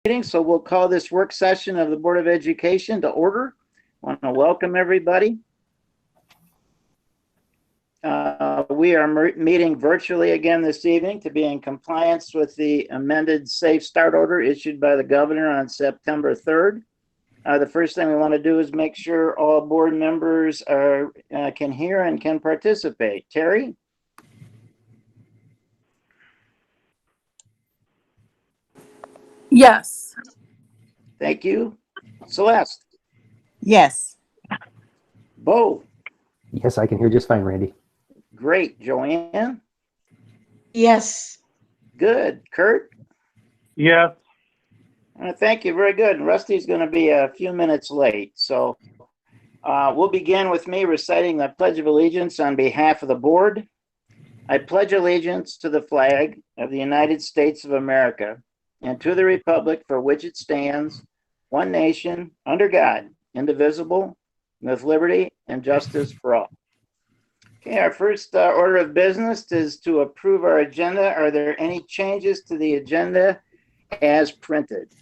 So we'll call this work session of the Board of Education to order. I want to welcome everybody. We are meeting virtually again this evening to be in compliance with the amended Safe Start Order issued by the governor on September 3rd. The first thing we want to do is make sure all board members can hear and can participate. Terry? Yes. Thank you. Celeste? Yes. Bo? Yes, I can hear just fine, Randy. Great. Joanne? Yes. Good. Kurt? Yes. Thank you. Very good. Rusty's going to be a few minutes late. So we'll begin with me reciting the Pledge of Allegiance on behalf of the board. I pledge allegiance to the flag of the United States of America and to the republic for which it stands, one nation, under God, indivisible, with liberty and justice for all. Okay, our first order of business is to approve our agenda. Are there any changes to the agenda as printed?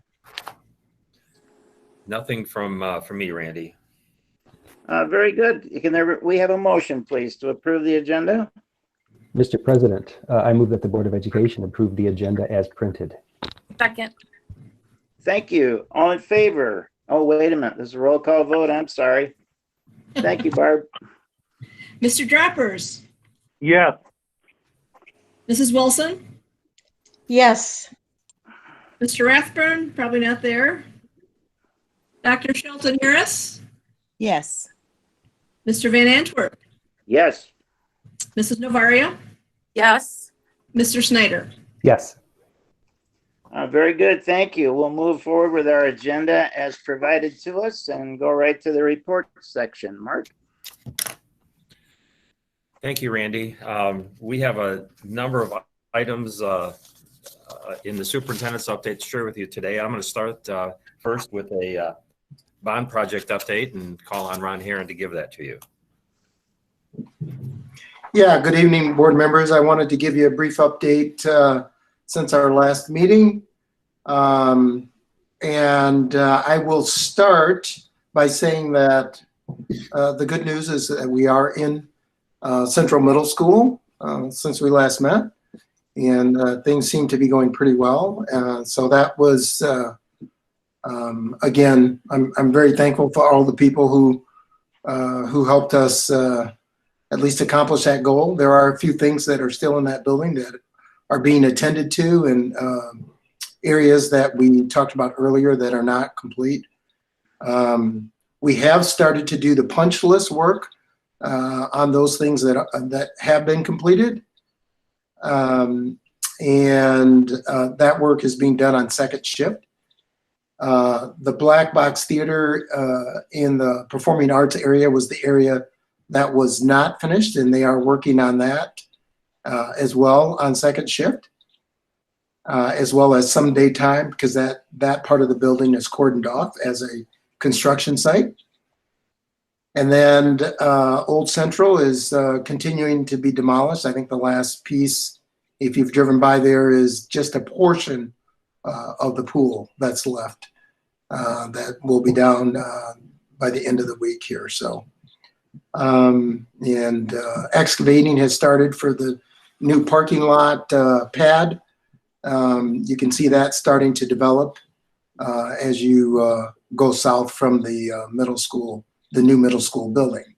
Nothing from me, Randy. Very good. We have a motion, please, to approve the agenda. Mr. President, I move that the Board of Education approve the agenda as printed. Second. Thank you. All in favor? Oh, wait a minute. This is a roll call vote. I'm sorry. Thank you, Barb. Mr. Droppers? Yes. Mrs. Wilson? Yes. Mr. Rathburn? Probably not there. Dr. Shelton Harris? Yes. Mr. Van Antwerp? Yes. Mrs. Novaria? Yes. Mr. Snyder? Yes. Very good. Thank you. We'll move forward with our agenda as provided to us and go right to the report section. Mark? Thank you, Randy. We have a number of items in the superintendent's update to share with you today. I'm going to start first with a bond project update and call on Ron Heron to give that to you. Yeah, good evening, board members. I wanted to give you a brief update since our last meeting. I will start by saying that the good news is that we are in Central Middle School since we last met, and things seem to be going pretty well. So that was, again, I'm very thankful for all the people who helped us at least accomplish that goal. There are a few things that are still in that building that are being attended to, and areas that we talked about earlier that are not complete. We have started to do the punch list work on those things that have been completed. That work is being done on second shift. The Black Box Theater in the performing arts area was the area that was not finished, and they are working on that as well on second shift, as well as some daytime, because that part of the building is cordoned off as a construction site. And then Old Central is continuing to be demolished. I think the last piece, if you've driven by there, is just a portion of the pool that's left that will be down by the end of the week here. So, excavating has started for the new parking lot pad. You can see that starting to develop as you go south from the middle school, the new middle school building.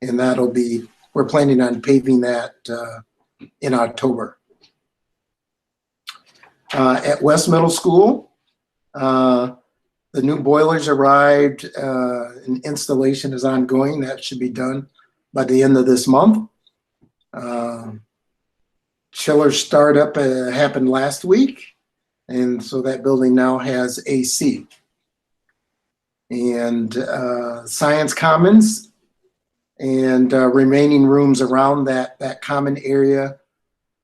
And that'll be, we're planning on paving that in October. At West Middle School, the new boilers arrived and installation is ongoing. That should be done by the end of this month. Chiller startup happened last week, and so that building now has AC. And Science Commons and remaining rooms around that common area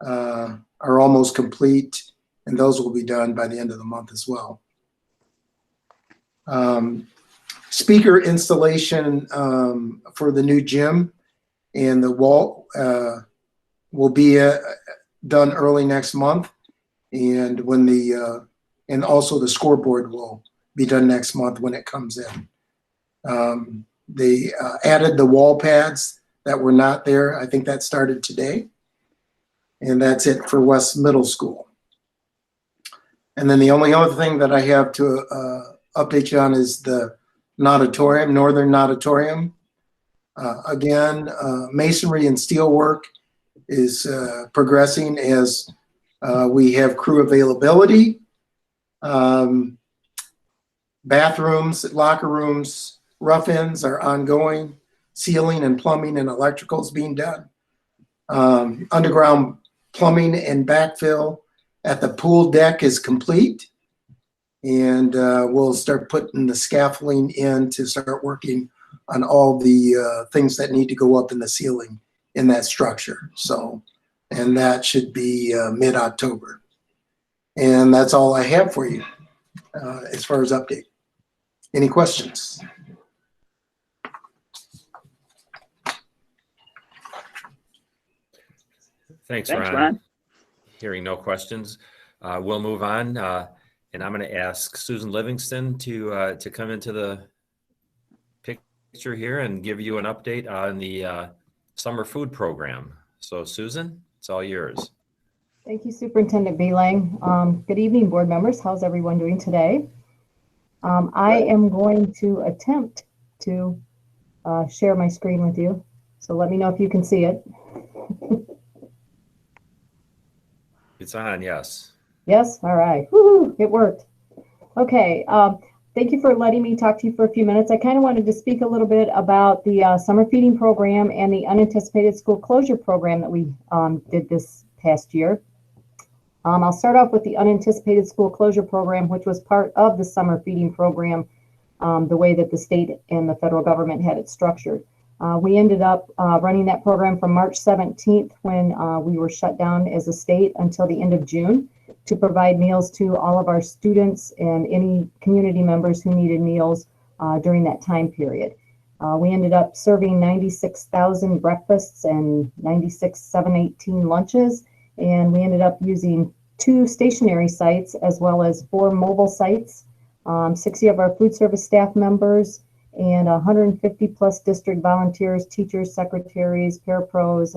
are almost complete, and those will be done by the end of the month as well. Speaker installation for the new gym and the wall will be done early next month. And when the And also the scoreboard will be done next month when it comes in. They added the wall pads that were not there. I think that started today. And that's it for West Middle School. And then the only other thing that I have to update you on is the Nauditorium, Northern Nauditorium. Again, masonry and steel work is progressing as we have crew availability. Bathrooms, locker rooms, rough-ins are ongoing. Ceiling and plumbing and electrical is being done. Underground plumbing and backfill at the pool deck is complete. And we'll start putting the scaffolding in to start working on all the things that need to go up in the ceiling in that structure. So, and that should be mid-October. And that's all I have for you as far as update. Any questions? Thanks, Thanks, Ron. Ron. Hearing no questions, we'll move on. And I'm going to ask Susan Livingston to come into the picture here and give you an update on the summer food program. So Susan, it's all yours. Thank you, Superintendent Beelang. Good evening, board members. How's everyone doing today? I am going to attempt to share my screen with you. So let me know if you can see it. It's on, yes. Yes? All right. Woo-hoo, it worked. Okay. Thank you for letting me talk to you for a few minutes. I kind of wanted to speak a little bit about the summer feeding program and the unanticipated school closure program that we did this past year. I'll start off with the unanticipated school closure program, which was part of the summer feeding program, the way that the state and the federal government had it structured. We ended up running that program from March 17th when we were shut down as a state until the end of June to provide meals to all of our students and any community members who needed meals during that time period. We ended up serving 96,000 breakfasts and 96,718 lunches, and we ended up using 2 stationary sites as well as 4 mobile sites, 60 of our food service staff members, and 150 plus district volunteers, teachers, secretaries, parapros,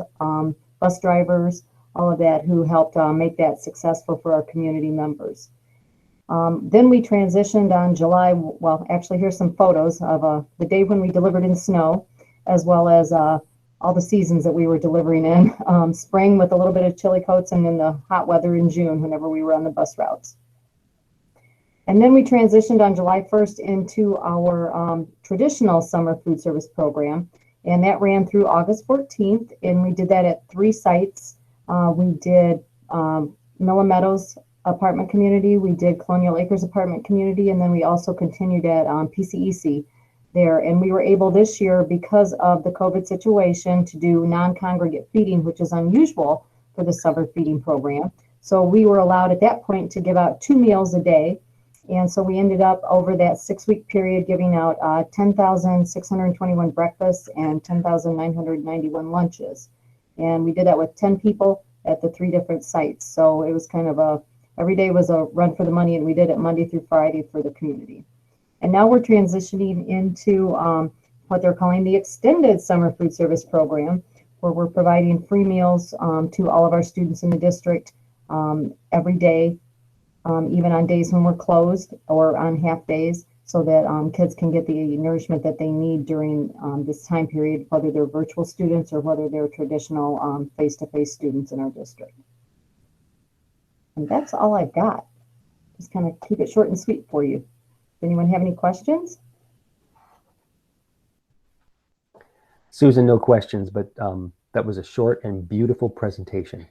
bus drivers, all of that who helped make that successful for our community members. Then we transitioned on July, well, actually here's some photos of the day when we delivered in snow, as well as all the seasons that we were delivering in. Spring with a little bit of chili coats, and then the hot weather in June whenever we were on the bus routes. And then we transitioned on July 1st into our traditional summer food service program, and that ran through August 14th, and we did that at 3 sites. We did Miller Meadows apartment community, we did Colonial Acres apartment community, and then we also continued at PCEC there. And we were able this year, because of the COVID situation, to do non-congregate feeding, which is unusual for the summer feeding program. So we were allowed at that point to give out 2 meals a day. And so we ended up over that 6-week period giving out 10,621 breakfasts and 10,991 lunches. And we did that with 10 people at the 3 different sites. So it was kind of every day was a run for the money, and we did it Monday through Friday for the community. And now we're transitioning into what they're calling the extended summer food service program, where we're providing free meals to all of our students in the district every day, even on days when we're closed or on half days, so that kids can get the nourishment that they need during this time period, whether they're virtual students or whether they're traditional face-to-face students in our district. And that's all I've got. Just kind of keep it short and sweet for you. Does anyone have any questions? Susan, no questions, but that was a short and beautiful presentation.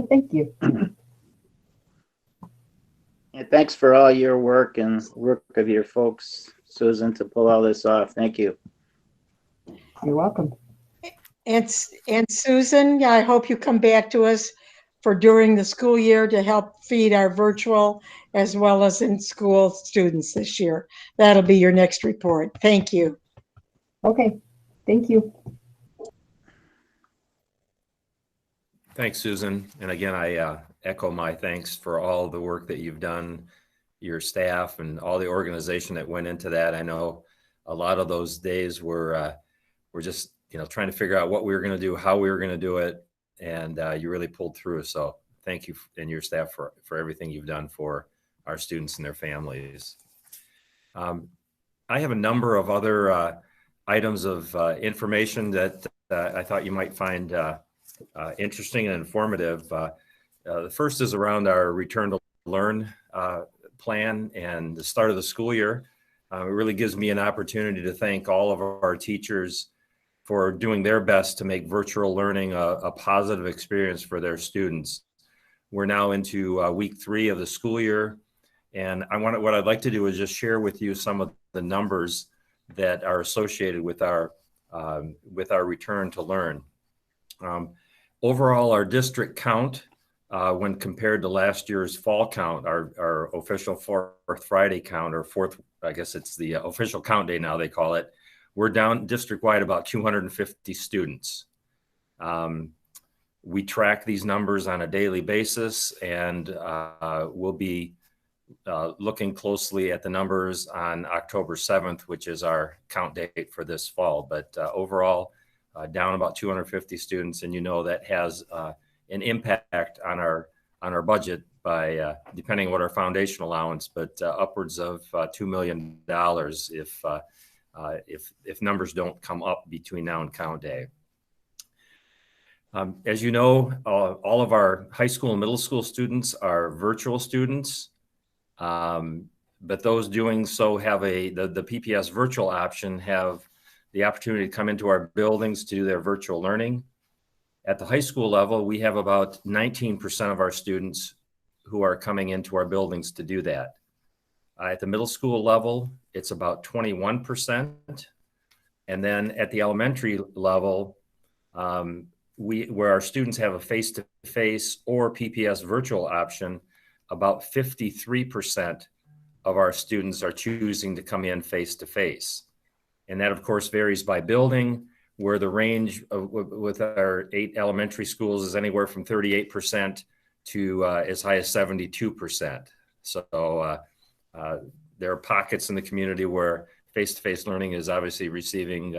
Thank you. And thanks for all your work and work of your folks, Susan, to pull all this off. Thank you. You're welcome. And Susan, yeah, I hope you come back to us for during the school year to help feed our virtual as well as in school students this year. That'll be your next report. Thank you. Okay, thank you. Thanks, Susan. And again, I echo my thanks for all the work that you've done, your staff and all the organization that went into that. I know a lot of those days were just, trying to figure out what we were going to do, how we were going to do it. And you really pulled through. So thank you and your staff for everything you've done for our students and their families. I have a number of other items of information that I thought you might find interesting and informative. The first is around our Return to Learn plan and the start of the school year. It really gives me an opportunity to thank all of our teachers for doing their best to make virtual learning a positive experience for their students. We're now into week 3 of the school year, and what I'd like to do is just share with you some of the numbers that are associated with our Return to Learn. Overall, our district count, when compared to last year's fall count, our official fourth Friday count, or fourth, I guess it's the official count day now they call it, we're down district-wide about 250 students. We track these numbers on a daily basis, and we'll be looking closely at the numbers on October 7th, which is our count date for this fall. But overall, down about 250 students, and that has an impact on our budget by depending on what our foundation allowance, but upwards of $2 million if numbers don't come up between now and count day. As you know, all of our high school and middle school students are virtual students, but those doing so have the PPS virtual option, have the opportunity to come into our buildings to do their virtual learning. At the high school level, we have about 19% of our students who are coming into our buildings to do that. At the middle school level, it's about 21%. And then at the elementary level, where our students have a face-to-face or PPS virtual option, about 53% of our students are choosing to come in face-to-face. And that, of course, varies by building, where the range with our 8 elementary schools is anywhere from 38% to as high as 72%. So there are pockets in the community where face-to-face learning is obviously receiving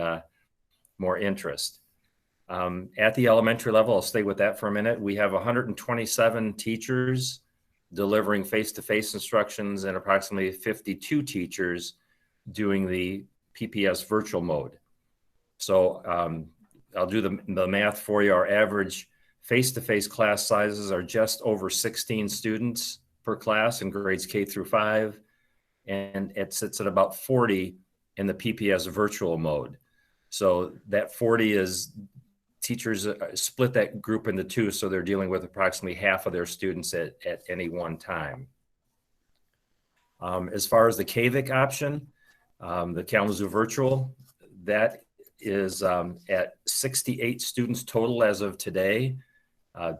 more interest. At the elementary level, I'll stay with that for a minute. We have 127 teachers delivering face-to-face instructions and approximately 52 teachers doing the PPS virtual mode. So I'll do the math for you. Our average face-to-face class sizes are just over 16 students per class in grades K through 5, and it sits at about 40 in the PPS virtual mode. So that 40 is teachers split that group into 2, so they're dealing with approximately half of their students at any one time. As far as the KVIC option, the Kalamazoo Virtual, that is at 68 students total as of today.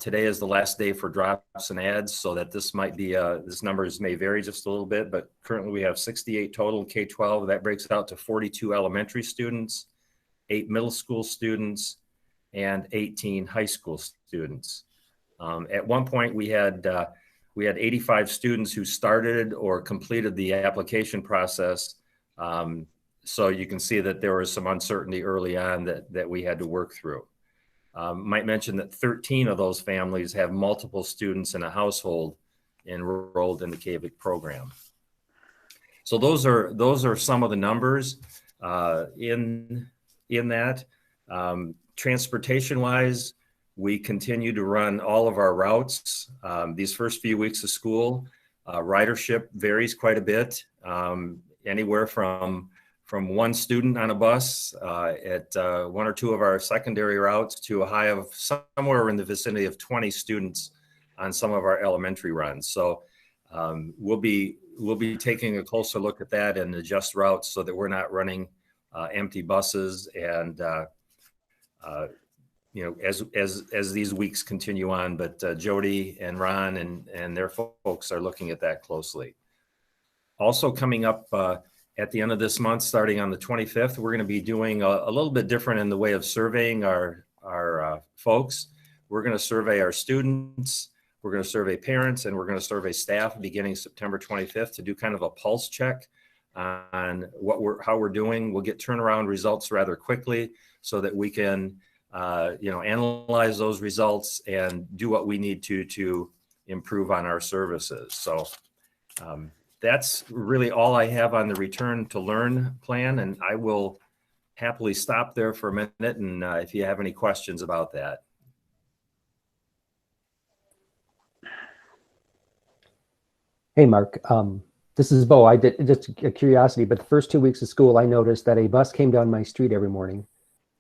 Today is the last day for drops and adds, so that this might be, this numbers may vary just a little bit, but currently we have 68 total K-12. That breaks out to 42 elementary students, 8 middle school students, and 18 high school students. At one point we had 85 students who started or completed the application process. So you can see that there was some uncertainty early on that we had to work through. Might mention that 13 of those families have multiple students in a household enrolled in the KVIC program. So those are some of the numbers in that. Transportation wise, we continue to run all of our routes. These first few weeks of school, ridership varies quite a bit, anywhere from one student on a bus at 1 or 2 of our secondary routes to a high of somewhere in the vicinity of 20 students on some of our elementary runs. So we'll be taking a closer look at that and adjust routes so that we're not running empty buses, and as these weeks continue on. But Jody and Ron and their folks are looking at that closely. Also coming up at the end of this month, starting on the 25th, we're going to be doing a little bit different in the way of surveying our folks. We're going to survey our students, We're going to survey parents and we're going to survey staff beginning September 25th to do kind of a pulse check on how we're doing. We'll get turnaround results rather quickly so that we can, analyze those results and do what we need to improve on our services. So that's really all I have on the Return to Learn plan, and I will happily stop there for a minute, and if you have any questions about that. Hey, Mark. This is Bo. I did just a curiosity, but the first 2 weeks of school, I noticed that a bus came down my street every morning,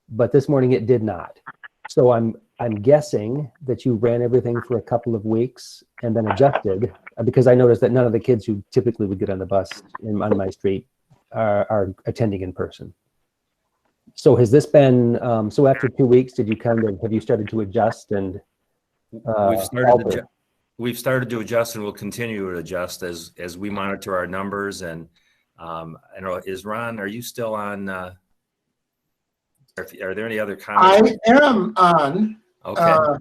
but this morning it did not. So I'm guessing that you ran everything for a couple of weeks and then adjusted, because I noticed that none of the kids who typically would get on the bus on my street are attending in person. So has this been, so after 2 weeks, have you started to adjust and We've started to adjust and we'll continue to adjust as we monitor our numbers. And I know, are you still on? Are there any other comments? I am on. Okay.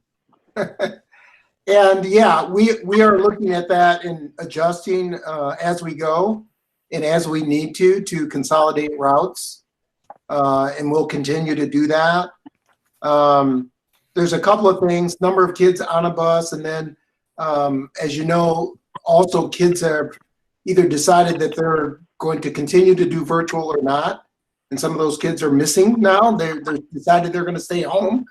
And yeah, we are looking at that and adjusting as we go and as we need to consolidate routes. And we'll continue to do that. There's a couple of things, number of kids on a bus, and then as you know, also kids have either decided that they're going to continue to do virtual or not. And some of those kids are missing now. They're decided they're going to stay home.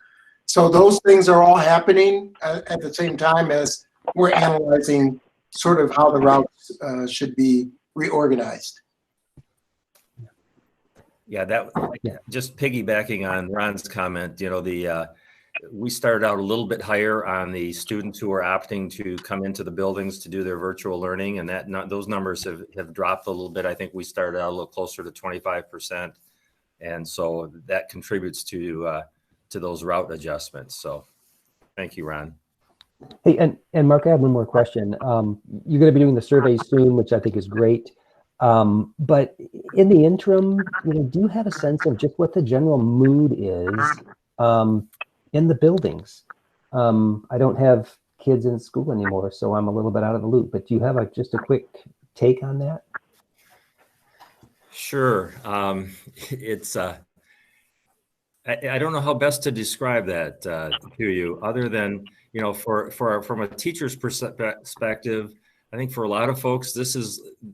So those things are all happening at the same time as we're analyzing sort of how the routes should be reorganized. Yeah, just piggybacking on Ron's comment, we started out a little bit higher on the students who are opting to come into the buildings to do their virtual learning, and those numbers have dropped a little bit. I think we started out a little closer to 25%, and so that contributes to those route adjustments. So, thank you, Ron. Hey, and Mark, I have one more question. You're going to be doing the survey soon, which I think is great. But in the interim, do you have a sense of just what the general mood is in the buildings? I don't have kids in school anymore, so I'm a little bit out of the loop. But do you have just a quick take on that? Sure. It's I don't know how best to describe that to you, other than from a teacher's perspective. I think for a lot of folks,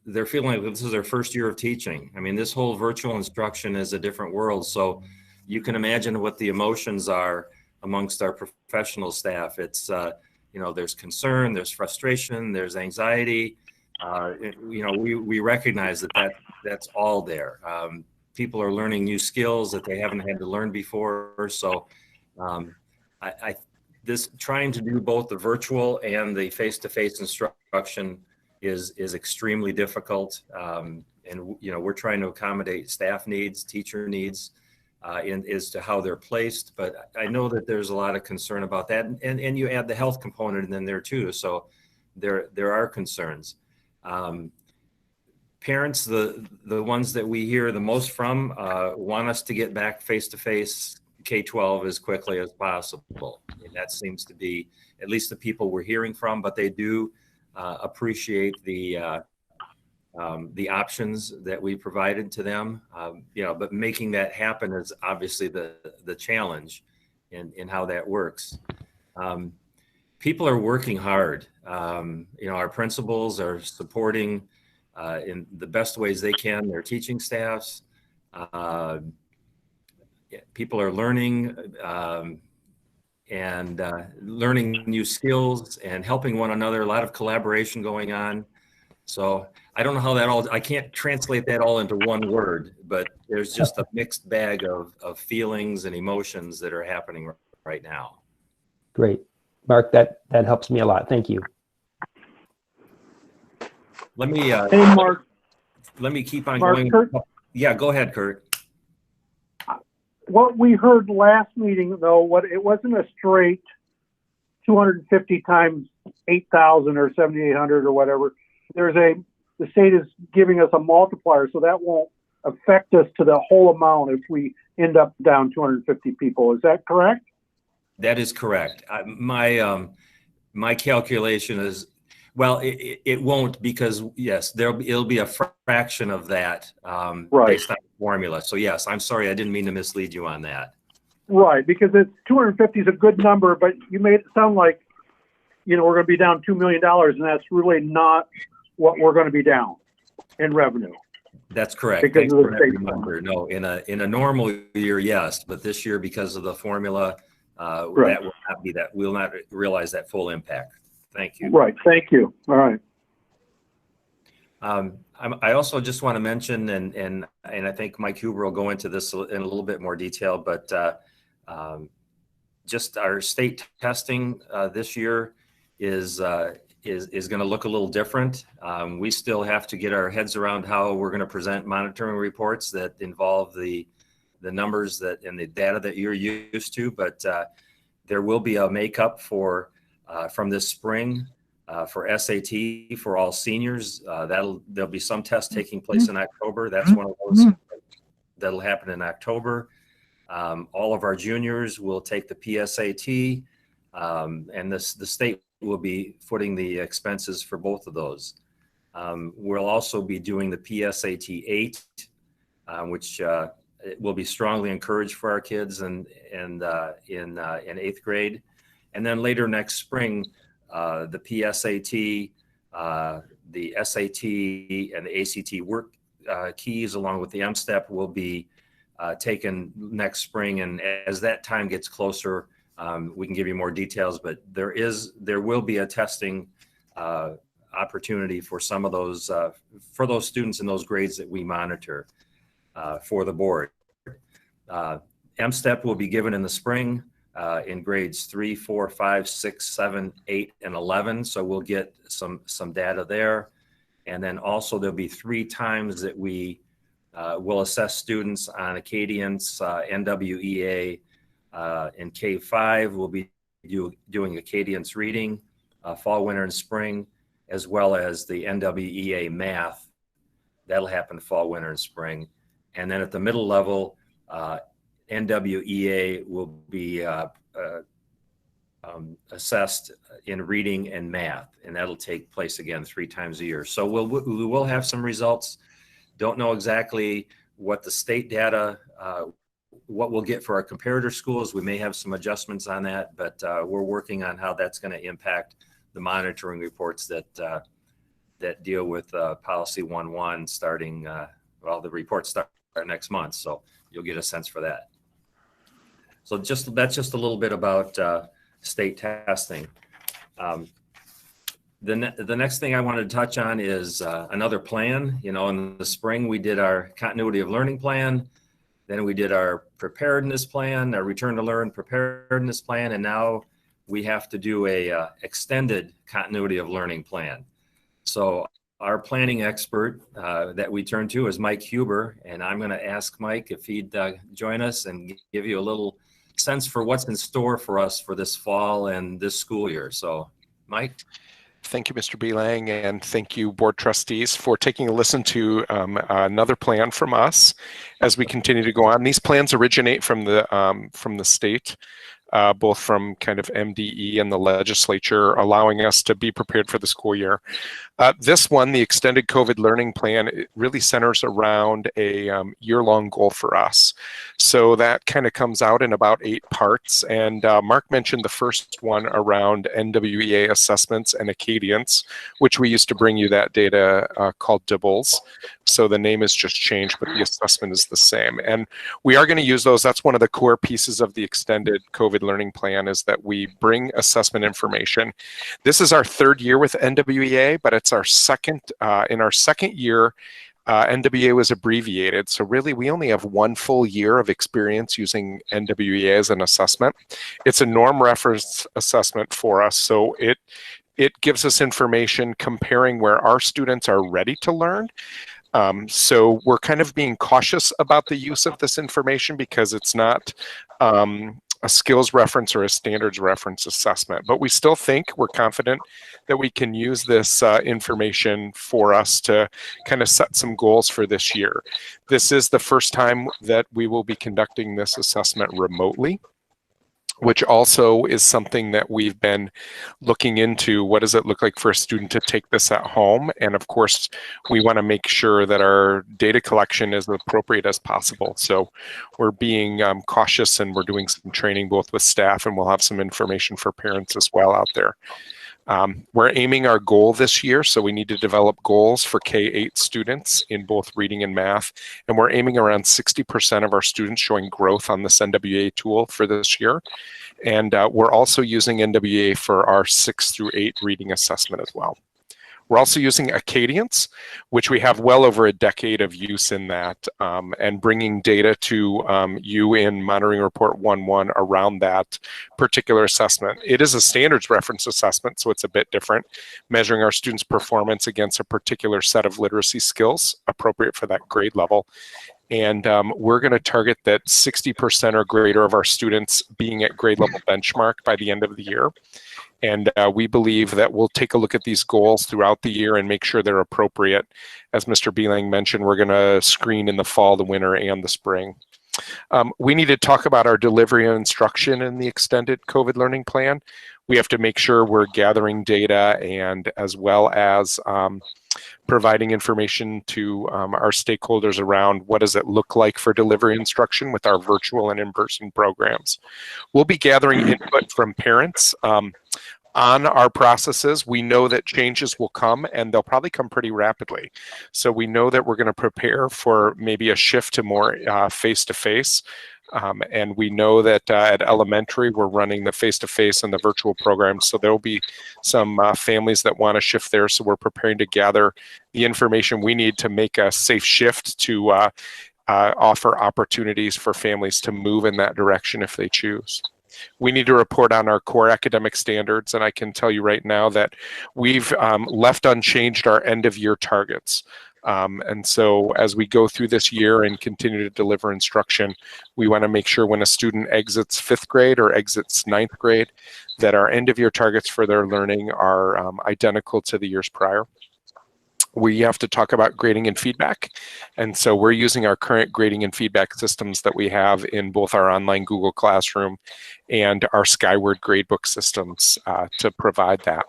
they're feeling like this is their first year of teaching. I mean, this whole virtual instruction is a different world. So you can imagine what the emotions are amongst our professional staff. It's, there's concern, there's frustration, there's anxiety. We recognize that's all there. People are learning new skills that they haven't had to learn before. So this trying to do both the virtual and the face-to-face instruction is extremely difficult. And we're trying to accommodate staff needs, teacher needs, as to how they're placed. But I know that there's a lot of concern about that. And you add the health component in there too. So there are concerns. Parents, the ones that we hear the most from, want us to get back face-to-face K-12 as quickly as possible. And that seems to be at least the people we're hearing from, but they do appreciate the options that we provided to them. But making that happen is obviously the challenge in how that works. People are working hard. Our principals are supporting in the best ways they can their teaching staffs. People are learning and learning new skills and helping one another. A lot of collaboration going on. So I don't know how I can't translate that all into one word, but there's just a mixed bag of feelings and emotions that are happening right now. Great. Mark, that helps me a lot. Thank you. Let me, Hey, Mark. Let me keep on Mark, going. Kurt? Yeah, go ahead, Kurt. What we heard last meeting, though, it wasn't a straight 250 times 8,000 or 7,800 or whatever. The state is giving us a multiplier, so that won't affect us to the whole amount if we end up down 250 people. Is that correct? That is correct. My my calculation is, well, it won't, because yes, it'll be a fraction of that Right. based on the formula. So yes, I'm sorry, I didn't mean to mislead you on that. Right, because it's 250 is a good number, but you made it sound like, we're going to be down $2 million, and that's really not what we're going to be down in revenue. That's correct. Because Thanks of the for that state reminder. No, in a normal year, yes, but this year, because of the formula, Right. that will not be that. We'll not realize that full impact. Thank you. Right, thank you. All right. I also just want to mention, and I think Mike Huber will go into this in a little bit more detail, but just our state testing this year is going to look a little different. We still have to get our heads around how we're going to present monitoring reports that involve the numbers and the data that you're used to, but there will be a makeup for from this spring for SAT for all seniors. There'll be some tests taking place in October. That's one of those that'll happen in October. All of our juniors will take the PSAT, and the state will be footing the expenses for both of those. We'll also be doing the PSAT 8, which will be strongly encouraged for our kids in 8th grade. And then later next spring, the PSAT, the SAT, and the ACT work keys, along with the M-STEP, will be taken next spring. And as that time gets closer, we can give you more details, but there will be a testing opportunity for some of those, for those students in those grades that we monitor for the board. M-STEP will be given in the spring in grades 3, 4, 5, 6, 7, 8, and 11. So we'll get some data there. And then also there'll be 3 times that we will assess students on Acadience, NWEA, in K-5. We'll be doing Acadience reading, fall, winter, and spring, as well as the NWEA math. That'll happen fall, winter, and spring. And then at the middle level, NWEA will be assessed in reading and math, and that'll take place again 3 times a year. So we will have some results. Don't know exactly what the state data, what we'll get for our comparator schools. We may have some adjustments on that, but we're working on how that's going to impact the monitoring reports that deal with Policy 1.1 starting, well, the reports start next month, so you'll get a sense for that. So that's just a little bit about state testing. The next thing I wanted to touch on is another plan. In the spring, we did our continuity of learning plan. Then we did our preparedness plan, our return to learn preparedness plan. And now we have to do a extended continuity of learning plan. So our planning expert that we turn to is Mike Huber. And I'm going to ask Mike if he'd join us and give you a little sense for what's in store for us for this fall and this school year. So Mike. Thank you, Mr. Belang, and thank you, board trustees, for taking a listen to another plan from us as we continue to go on. These plans originate from the state, both from kind of MDE and the legislature, allowing us to be prepared for the school year. This one, the extended COVID learning plan, it really centers around a year-long goal for us. So that kind of comes out in about 8 parts. And Mark mentioned the first one around NWEA assessments and Acadience, which we used to bring you that data called DIBELS. So the name has just changed, but the assessment is the same. And we are going to use those. That's one of the core pieces of the extended COVID learning plan, is that we bring assessment information. This is our 3rd year with NWEA, but it's our second, in our 2nd year, NWEA was abbreviated. So really we only have 1 full year of experience using NWEA as an assessment. It's a norm reference assessment for us. So it gives us information comparing where our students are ready to learn. So we're kind of being cautious about the use of this information because it's not a skills reference or a standards reference assessment, but we still think we're confident that we can use this information for us to kind of set some goals for this year. This is the first time that we will be conducting this assessment remotely. which also is something that we've been looking into. What does it look like for a student to take this at home? And of course, we want to make sure that our data collection is as appropriate as possible. So we're being cautious, and we're doing some training both with staff, and we'll have some information for parents as well out there. We're aiming our goal this year, so we need to develop goals for K-8 students in both reading and math, and we're aiming around 60% of our students showing growth on this NWA tool for this year. And we're also using NWA for our 6 through 8 reading assessment as well. We're also using Acadience, which we have well over a decade of use in that, and bringing data to you in Monitoring Report 1.1 around that particular assessment. It is a standards reference assessment, so it's a bit different, measuring our students' performance against a particular set of literacy skills appropriate for that grade level. And we're going to target that 60% or greater of our students being at grade level benchmark by the end of the year. And we believe that we'll take a look at these goals throughout the year and make sure they're appropriate. As Mr. Beelang mentioned, we're going to screen in the fall, the winter, and the spring. We need to talk about our delivery of instruction in the extended COVID learning plan. We have to make sure we're gathering data, and as well as providing information to our stakeholders around what does it look like for delivery instruction with our virtual and in-person programs. We'll be gathering input from parents on our processes. We know that changes will come, and they'll probably come pretty rapidly. So we know that we're going to prepare for maybe a shift to more face-to-face. And we know that at elementary, we're running the face-to-face and the virtual programs. So there will be some families that want to shift there. So we're preparing to gather the information we need to make a safe shift to offer opportunities for families to move in that direction if they choose. We need to report on our core academic standards, and I can tell you right now that we've left unchanged our end-of-year targets. And so as we go through this year and continue to deliver instruction, we want to make sure when a student exits 5th grade or exits 9th grade, that our end-of-year targets for their learning are identical to the years prior. We have to talk about grading and feedback. And so we're using our current grading and feedback systems that we have in both our online Google Classroom and our Skyward gradebook systems to provide that.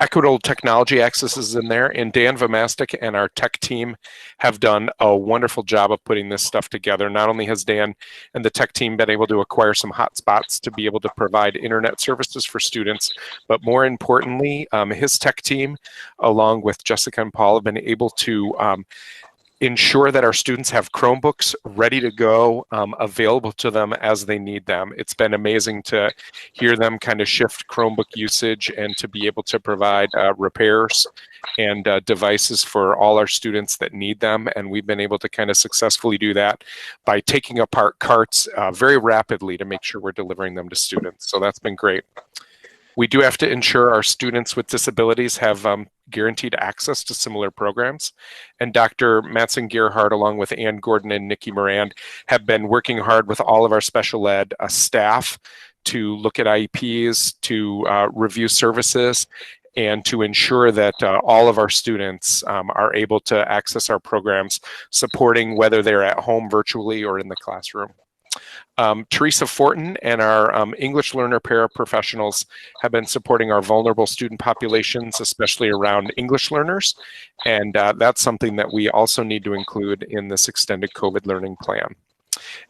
Equitable technology access is in there, and Dan Vomastic and our tech team have done a wonderful job of putting this stuff together. Not only has Dan and the tech team been able to acquire some hotspots to be able to provide internet services for students, but more importantly, his tech team, along with Jessica and Paul, have been able to ensure that our students have Chromebooks ready to go, available to them as they need them. It's been amazing to hear them kind of shift Chromebook usage and to be able to provide repairs and devices for all our students that need them. And we've been able to kind of successfully do that by taking apart carts very rapidly to make sure we're delivering them to students. So that's been great. We do have to ensure our students with disabilities have guaranteed access to similar programs. And Dr. Matson Gerhardt, along with Ann Gordon and Nikki Morand, have been working hard with all of our special ed staff to look at IEPs, to review services, and to ensure that all of our students are able to access our programs, supporting whether they're at home virtually or in the classroom. Teresa Fortin and our English learner paraprofessionals have been supporting our vulnerable student populations, especially around English learners. And that's something that we also need to include in this extended COVID learning plan.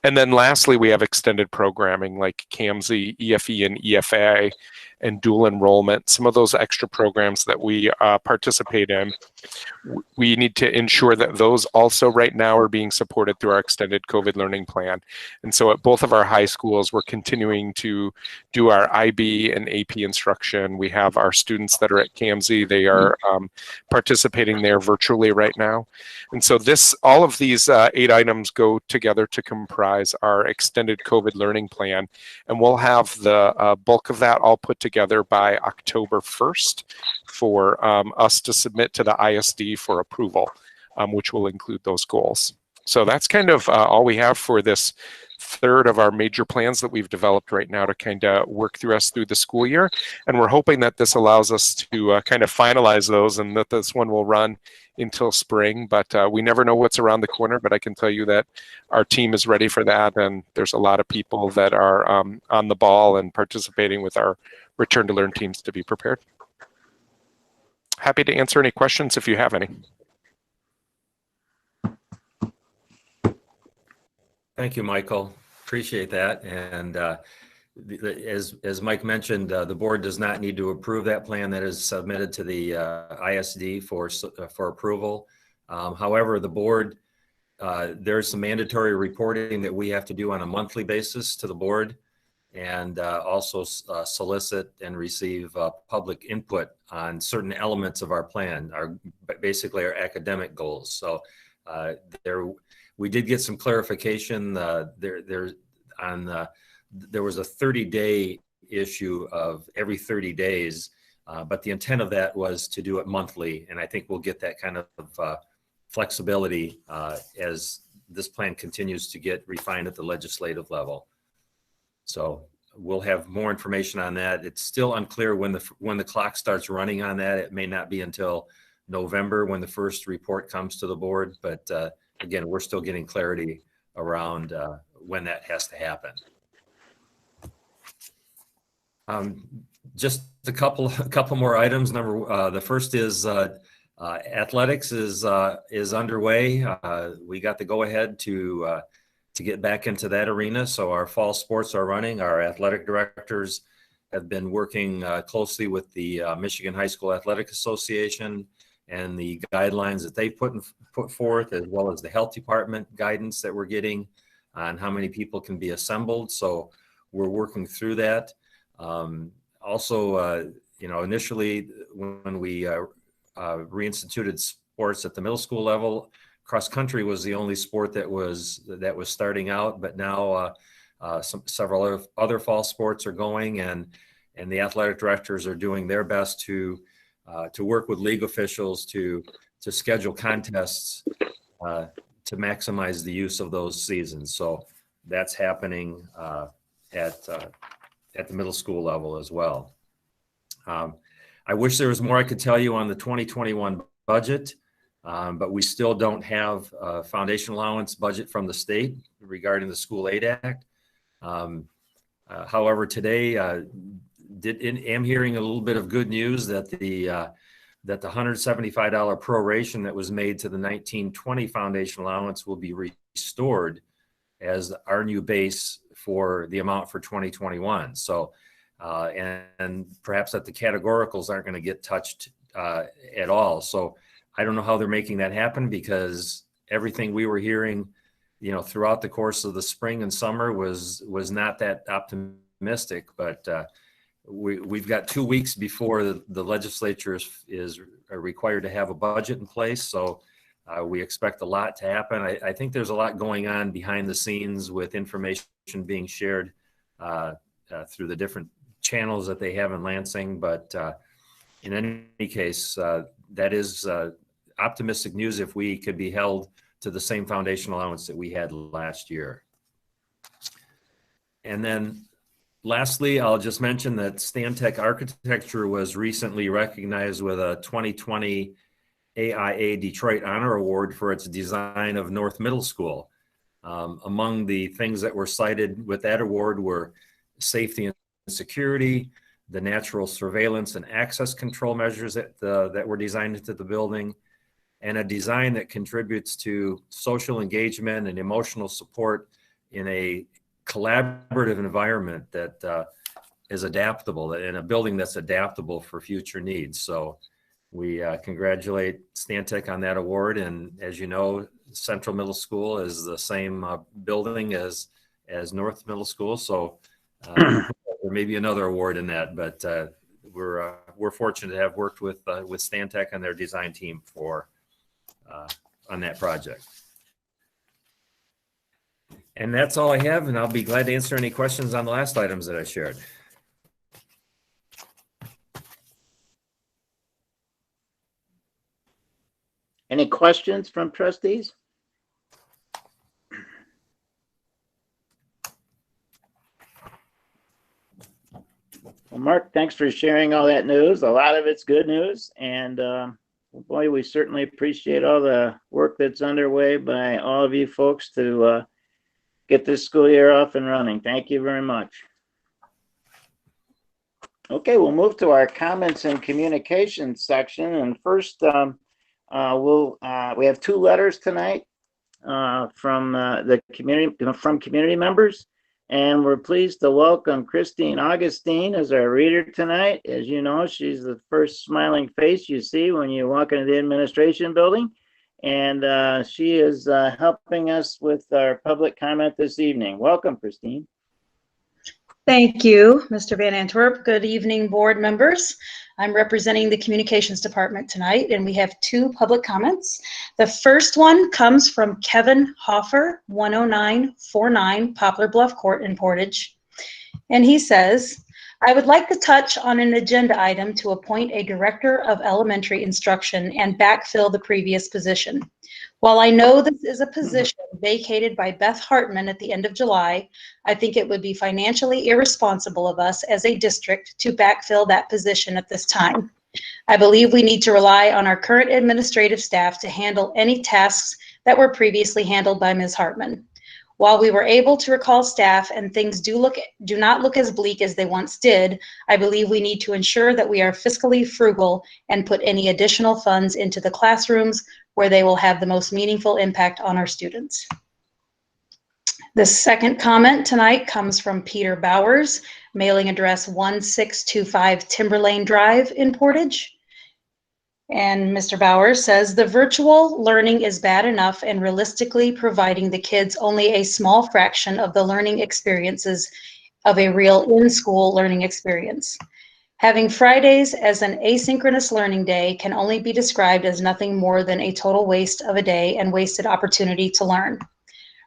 And then lastly, we have extended programming like CAMSI, EFE, and EFA, and dual enrollment, some of those extra programs that we participate in. We need to ensure that those also right now are being supported through our extended COVID learning plan. And so at both of our high schools, we're continuing to do our IB and AP instruction. We have our students that are at CAMSI. They are participating there virtually right now. And so all of these 8 items go together to comprise our extended COVID learning plan. And we'll have the bulk of that all put together by October 1st for us to submit to the ISD for approval, which will include those goals. So that's kind of all we have for this third of our major plans that we've developed right now to kind of work through us through the school year. And we're hoping that this allows us to kind of finalize those and that this one will run until spring. But we never know what's around the corner, but I can tell you that our team is ready for that. And there's a lot of people that are on the ball and participating with our Return to Learn teams to be prepared. Happy to answer any questions if you have any. Thank you, Michael. Appreciate that. And as Mike mentioned, the board does not need to approve that plan that is submitted to the ISD for approval. However, the board, there's some mandatory reporting that we have to do on a monthly basis to the board, and also solicit and receive public input on certain elements of our plan, basically our academic goals. So we did get some clarification. There was a 30-day issue of every 30 days, but the intent of that was to do it monthly, and I think we'll get that kind of flexibility as this plan continues to get refined at the legislative level. So we'll have more information on that. It's still unclear when the clock starts running on that. It may not be until November when the first report comes to the board, but again, we're still getting clarity around when that has to happen. Just a couple more items. The first is athletics is underway. We got the go ahead to get back into that arena. So our fall sports are running. Our athletic directors have been working closely with the Michigan High School Athletic Association and the guidelines that they put forth, as well as the health department guidance that we're getting on how many people can be assembled. So we're working through that. Also, initially when we reinstituted sports at the middle school level, cross country was the only sport that was starting out, but now several other fall sports are going, and the athletic directors are doing their best to work with league officials to schedule contests to maximize the use of those seasons. So that's happening at the middle school level as well. I wish there was more I could tell you on the 2021 budget, but we still don't have a foundation allowance budget from the state regarding the School Aid Act. However, today am hearing a little bit of good news that the $175 proration that was made to the 1920 foundation allowance will be restored as our new base for the amount for 2021. So, and perhaps that the categoricals aren't going to get touched at all. So I don't know how they're making that happen, because everything we were hearing, throughout the course of the spring and summer was not that optimistic. But we've got 2 weeks before the legislature is required to have a budget in place. So we expect a lot to happen. I think there's a lot going on behind the scenes with information being shared through the different channels that they have in Lansing. But in any case, that is optimistic news if we could be held to the same foundation allowance that we had last year. And then lastly, I'll just mention that Stantec Architecture was recently recognized with a 2020 AIA Detroit Honor Award for its design of North Middle School. Among the things that were cited with that award were safety and security, the natural surveillance and access control measures that were designed into the building, and a design that contributes to social engagement and emotional support in a collaborative environment that is adaptable, in a building that's adaptable for future needs. So we congratulate Stantec on that award. And as you know, Central Middle School is the same building as North Middle School. So there may be another award in that, but we're fortunate to have worked with Stantec and their design team on that project. And that's all I have, and I'll be glad to answer any questions on the last items that I shared. Any questions from trustees? Well, Mark, thanks for sharing all that news. A lot of it's good news. And boy, we certainly appreciate all the work that's underway by all of you folks to get this school year off and running. Thank you very much. Okay, we'll move to our comments and communications section. And first, we have 2 letters tonight from the community members. And we're pleased to welcome Christine Augustine as our reader tonight. As you know, she's the first smiling face you see when you walk into the administration building. And she is helping us with our public comment this evening. Welcome, Christine. Thank you, Mr. Van Antwerp. Good evening, board members. I'm representing the communications department tonight, and we have 2 public comments. The first one comes from Kevin Hoffer, 10949 Poplar Bluff Court in Portage. And he says, I would like to touch on an agenda item to appoint a director of elementary instruction and backfill the previous position. While I know this is a position vacated by Beth Hartman at the end of July, I think it would be financially irresponsible of us as a district to backfill that position at this time. I believe we need to rely on our current administrative staff to handle any tasks that were previously handled by Ms. Hartman. While we were able to recall staff and things do not look as bleak as they once did, I believe we need to ensure that we are fiscally frugal and put any additional funds into the classrooms where they will have the most meaningful impact on our students. The second comment tonight comes from Peter Bowers, mailing address 1625 Timberlane Drive in Portage. And Mr. Bowers says, the virtual learning is bad enough and realistically providing the kids only a small fraction of the learning experiences of a real in-school learning experience. Having Fridays as an asynchronous learning day can only be described as nothing more than a total waste of a day and wasted opportunity to learn.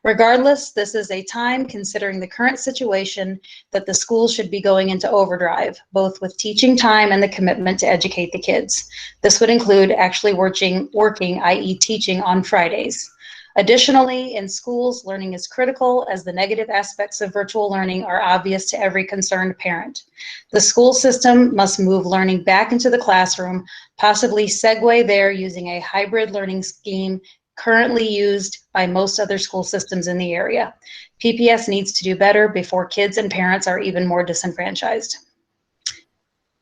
Regardless, this is a time, considering the current situation, that the schools should be going into overdrive, both with teaching time and the commitment to educate the kids. This would include actually working, i.e. teaching on Fridays. Additionally, in schools, learning is critical as the negative aspects of virtual learning are obvious to every concerned parent. The school system must move learning back into the classroom, possibly segue there using a hybrid learning scheme currently used by most other school systems in the area. PPS needs to do better before kids and parents are even more disenfranchised.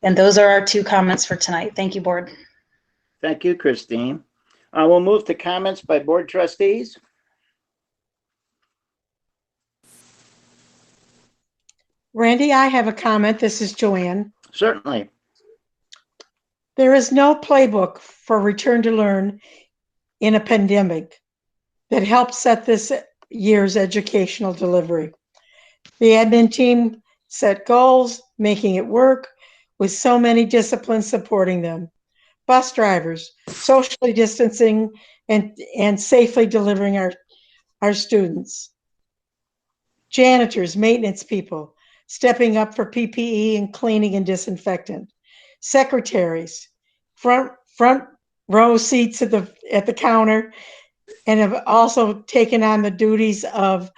And those are our 2 comments for tonight. Thank you, board. Thank you, Christine. We'll move to comments by board trustees. Randy, I have a comment. This is Joanne. Certainly. There is no playbook for return to learn in a pandemic that helps set this year's educational delivery. The admin team set goals, making it work, with so many disciplines supporting them. Bus drivers, socially distancing and safely delivering our students. Janitors, maintenance people, stepping up for PPE and cleaning and disinfectant. Secretaries, front row seats at the counter, and have also taken on the duties of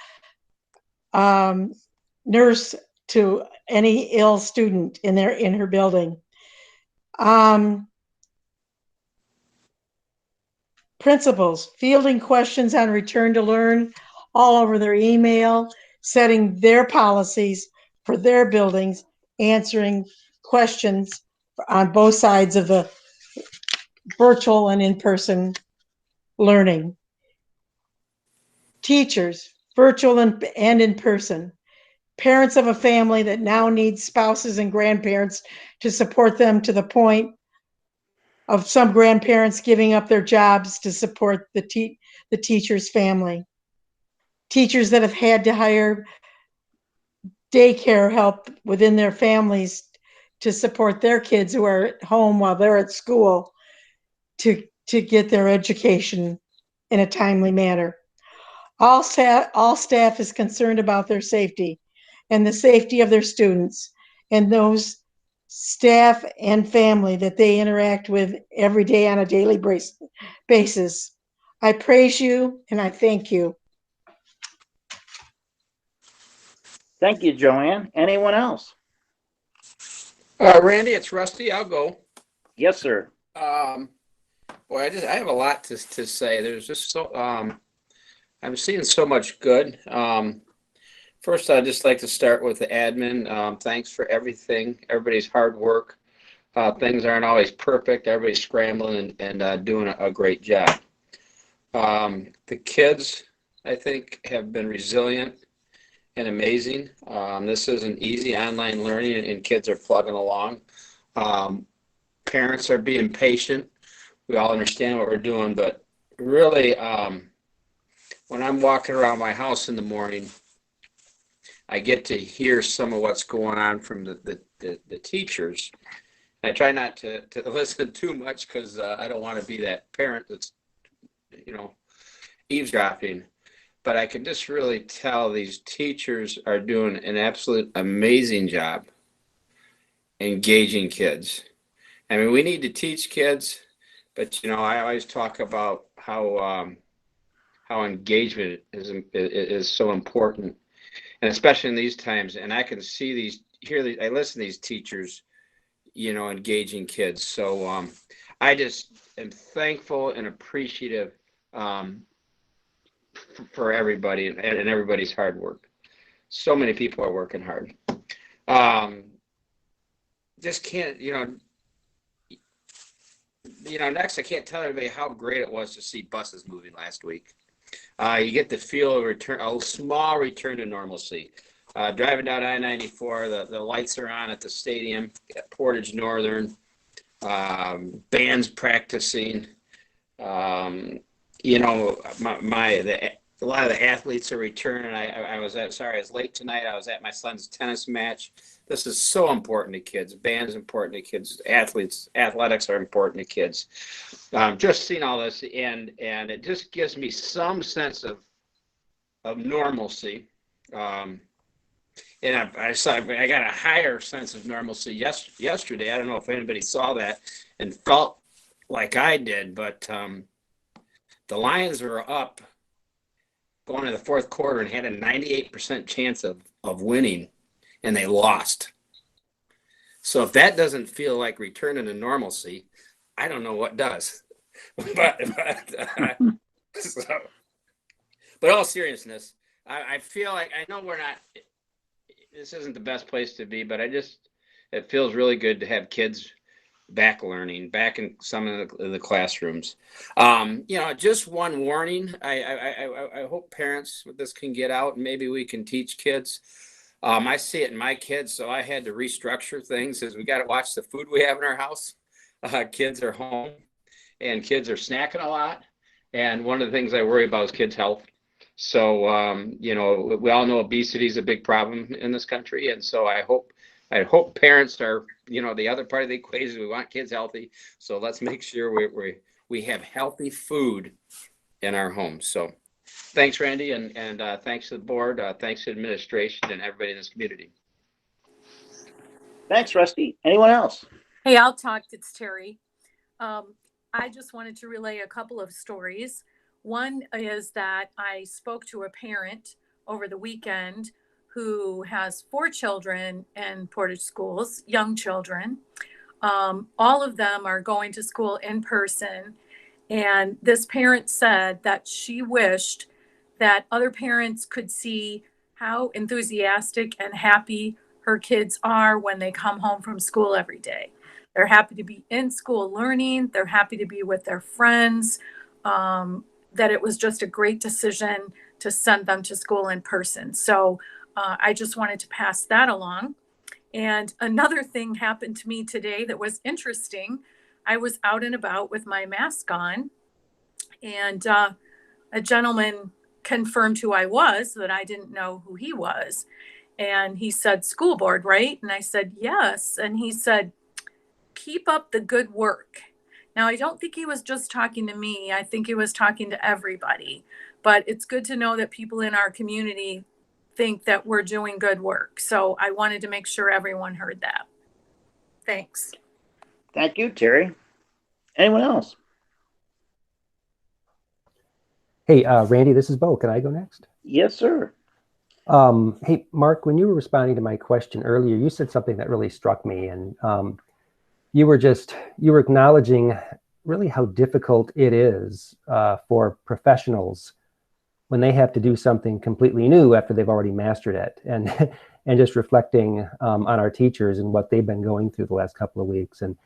nurse to any ill student in her building. Principals, fielding questions on return to learn all over their email, setting their policies for their buildings, answering questions on both sides of the virtual and in-person learning. Teachers, virtual and in person. Parents of a family that now needs spouses and grandparents to support them, to the point of some grandparents giving up their jobs to support the teacher's family. Teachers that have had to hire daycare help within their families to support their kids who are at home while they're at school to get their education in a timely manner. All staff is concerned about their safety and the safety of their students and those staff and family that they interact with every day on a daily basis. I praise you and I thank you. Thank you, Joanne. Anyone else? Randy, it's Rusty. I'll go. Yes, sir. Boy, I have a lot to say. There's just so I'm seeing so much good. First, I'd just like to start with the admin. Thanks for everything, everybody's hard work. Things aren't always perfect. Everybody's scrambling and doing a great job. The kids, I think, have been resilient and amazing. This isn't easy online learning, and kids are plugging along. Parents are being patient. We all understand what we're doing, but really, when I'm walking around my house in the morning, I get to hear some of what's going on from the teachers. I try not to listen too much because I don't want to be that parent that's, eavesdropping. But I can just really tell these teachers are doing an absolute amazing job engaging kids. I mean, we need to teach kids, but I always talk about how engagement is so important, and especially in these times. And I can see I listen to these teachers, engaging kids. So I just am thankful and appreciative for everybody and everybody's hard work. So many people are working hard. Just can't, next I can't tell everybody how great it was to see buses moving last week. You get the feel of a small return to normalcy. Driving down I-94, the lights are on at the stadium at Portage Northern, bands practicing. A lot of the athletes are returning. I was late tonight. I was at my son's tennis match. This is so important to kids. Band's important to kids. Athletics are important to kids. Just seeing all this, and it just gives me some sense of normalcy. And I got a higher sense of normalcy yesterday. I don't know if anybody saw that and felt like I did, but the Lions were up going to the fourth quarter and had a 98% chance of winning, and they lost. So if that doesn't feel like returning to normalcy, I don't know what does. But all seriousness, I feel like, I know this isn't the best place to be, but it feels really good to have kids back learning, back in some of the classrooms. Just one warning. I hope parents with this can get out and maybe we can teach kids. I see it in my kids, so I had to restructure things as we got to watch the food we have in our house. Kids are home and kids are snacking a lot. And one of the things I worry about is kids' health. So, we all know obesity is a big problem in this country. And so I hope parents are, the other part of the equation. We want kids healthy. So let's make sure we have healthy food in our homes. So thanks, Randy. And thanks to the board. Thanks to administration and everybody in this community. Thanks, Rusty. Anyone else? Hey, I'll talk. It's Terry. I just wanted to relay a couple of stories. One is that I spoke to a parent over the weekend who has 4 children in Portage schools, young children. All of them are going to school in person. And this parent said that she wished that other parents could see how enthusiastic and happy her kids are when they come home from school every day. They're happy to be in school learning. They're happy to be with their friends. That it was just a great decision to send them to school in person. So I just wanted to pass that along. And another thing happened to me today that was interesting. I was out and about with my mask on, and a gentleman confirmed who I was, that I didn't know who he was. And he said, "School board, right?" And I said, "Yes." And he said, "Keep up the good work." Now, I don't think he was just talking to me. I think he was talking to everybody. But it's good to know that people in our community think that we're doing good work. So I wanted to make sure everyone heard that. Thanks. Thank you, Terry. Anyone else? Hey, Randy, this is Bo. Can I go next? Yes, sir. Hey, Mark, when you were responding to my question earlier, you said something that really struck me, and you were acknowledging really how difficult it is for professionals when they have to do something completely new after they've already mastered it, and and just reflecting on our teachers and what they've been going through the last couple of weeks. And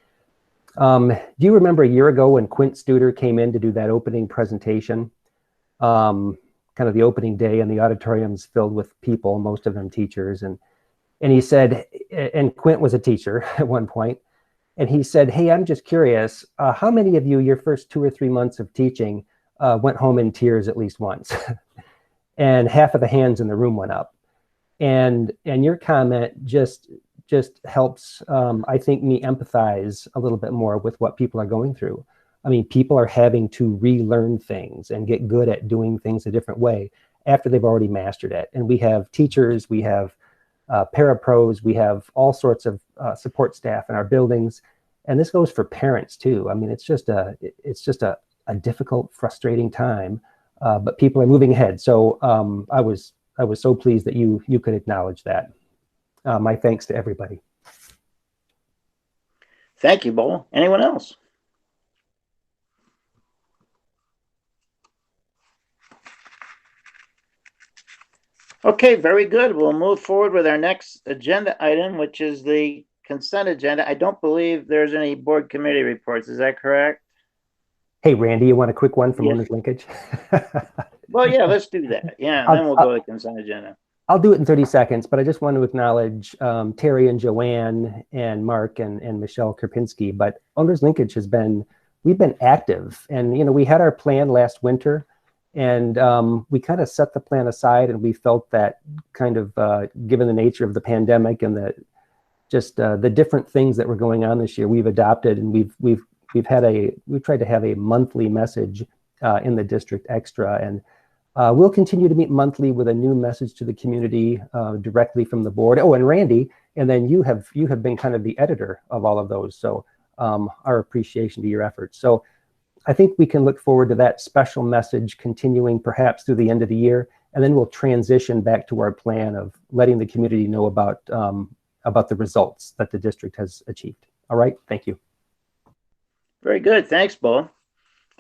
do you remember a year ago when Quint Studer came in to do that opening presentation? Kind of the opening day, and the auditorium's filled with people, most of them teachers, and he said, and Quint was a teacher at one point, and he said, "Hey, I'm just curious, how many of you, your first 2 or 3 months of teaching, went home in tears at least once?" And half of the hands in the room went up. And your comment just helps, I think, me empathize a little bit more with what people are going through. I mean, people are having to relearn things and get good at doing things a different way after they've already mastered it. And we have teachers, we have parapros, we have all sorts of support staff in our buildings, and this goes for parents too. I mean, it's just a difficult, frustrating time, but people are moving ahead. So I was so pleased that you could acknowledge that. My thanks to everybody. Thank you, Bo. Anyone else? Okay, very good. We'll move forward with our next agenda item, which is the consent agenda. I don't believe there's any board committee reports. Is that correct? Hey, Randy, you want a quick one from Yes. Owner's Linkage? Well, yeah, let's do that. Yeah, and then we'll go to the consent agenda. I'll do it in 30 seconds, but I just want to acknowledge Terry and Joanne and Mark and Michelle Krupinski. But Owner's Linkage we've been active, and we had our plan last winter, and we kind of set the plan aside, and we felt that kind of given the nature of the pandemic and the different things that were going on this year, we've adopted, and we've tried to have a monthly message in the district extra, and we'll continue to meet monthly with a new message to the community directly from the board. Oh, and Randy, and then you have been kind of the editor of all of those, so our appreciation to your efforts. So I think we can look forward to that special message continuing perhaps through the end of the year, and then we'll transition back to our plan of letting the community know about the results that the district has achieved. All right, thank you. Very good. Thanks, Bo.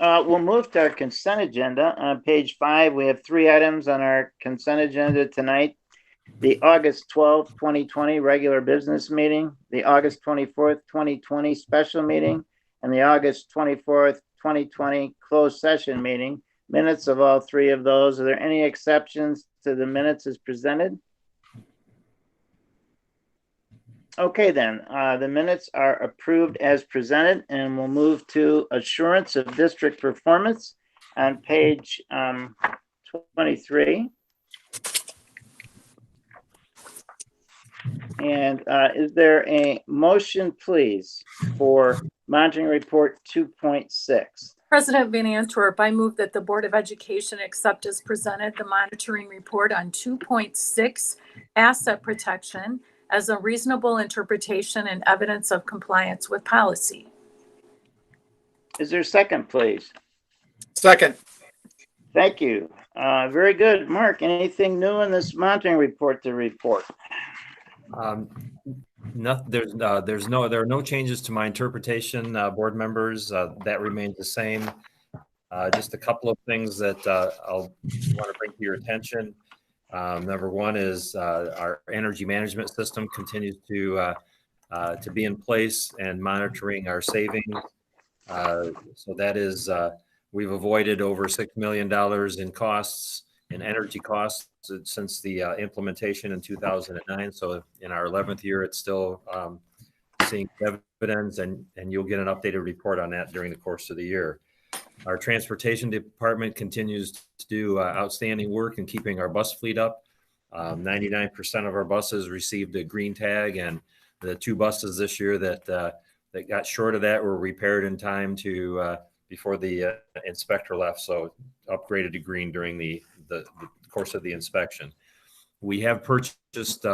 We'll move to our consent agenda. On page 5, we have 3 items on our consent agenda tonight. The August 12th, 2020 regular business meeting, the August 24th, 2020 special meeting, and the August 24th, 2020 closed session meeting. Minutes of all 3 of those. Are there any exceptions to the minutes as presented? Okay, then, the minutes are approved as presented, and we'll move to assurance of district performance on page 23. And is there a motion, please, for monitoring report 2.6? President Van Antwerp, I move that the Board of Education accept as presented the monitoring report on 2.6 asset protection as a reasonable interpretation and evidence of compliance with policy. Is there a second, please? Second. Thank you. Very good. Mark, anything new in this monitoring report to report? There are no changes to my interpretation, board members. That remains the same. Just a couple of things that I'll want to bring to your attention. Number one is our energy management system continues to be in place and monitoring our savings. So that is, we've avoided over $6 million in costs, in energy costs since the implementation in 2009. So in our 11th year, it's still seeing dividends, and you'll get an updated report on that during the course of the year. Our transportation department continues to do outstanding work in keeping our bus fleet up. 99% of our buses received a green tag, and the 2 buses this year that got short of that were repaired in time to before the inspector left, so upgraded to green during the course of the inspection. We have purchased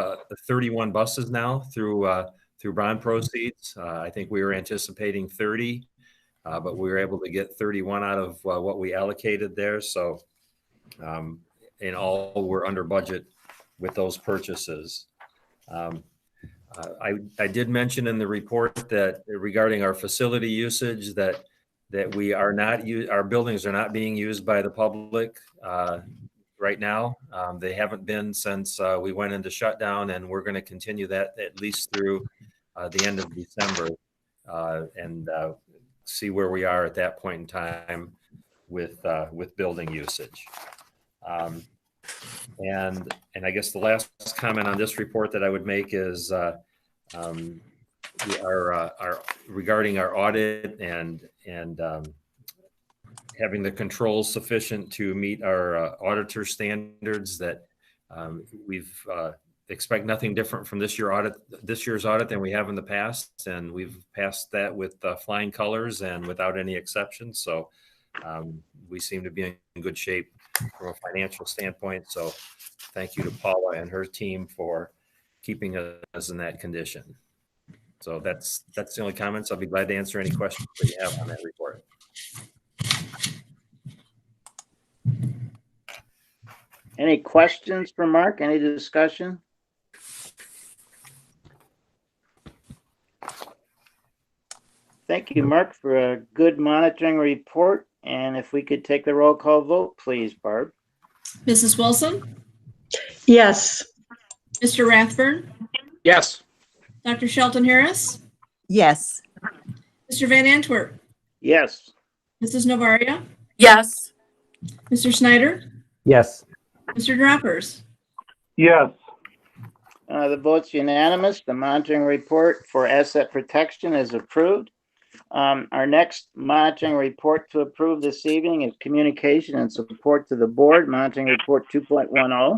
31 buses now through bond proceeds. I think we were anticipating 30. But we were able to get 31 out of what we allocated there. So in all, we're under budget with those purchases. I did mention in the report that regarding our facility usage that we are not our buildings are not being used by the public right now. They haven't been since we went into shutdown, and we're going to continue that at least through the end of December and see where we are at that point in time with building usage. And I guess the last comment on this report that I would make is regarding our audit and having the controls sufficient to meet our auditor standards, that we've expect nothing different from this year's audit than we have in the past, and we've passed that with flying colors and without any exceptions. So we seem to be in good shape from a financial standpoint. So thank you to Paula and her team for keeping us in that condition. So that's the only comments. I'll be glad to answer any questions that you have on that report. Any questions for Mark? Any discussion? Thank you, Mark, for a good monitoring report. And if we could take the roll call vote, please, Barb. Mrs. Wilson, Yes. Mr. Rathburn, Yes. Dr. Shelton Harris, Yes. Mr. Van Antwerp, Yes. Mrs. Novaria, Yes. Mr. Snyder, Yes. Mr. Droppers. Yes. The vote's unanimous. The monitoring report for asset protection is approved. Our next monitoring report to approve this evening is communication and support to the board, monitoring report 2.10.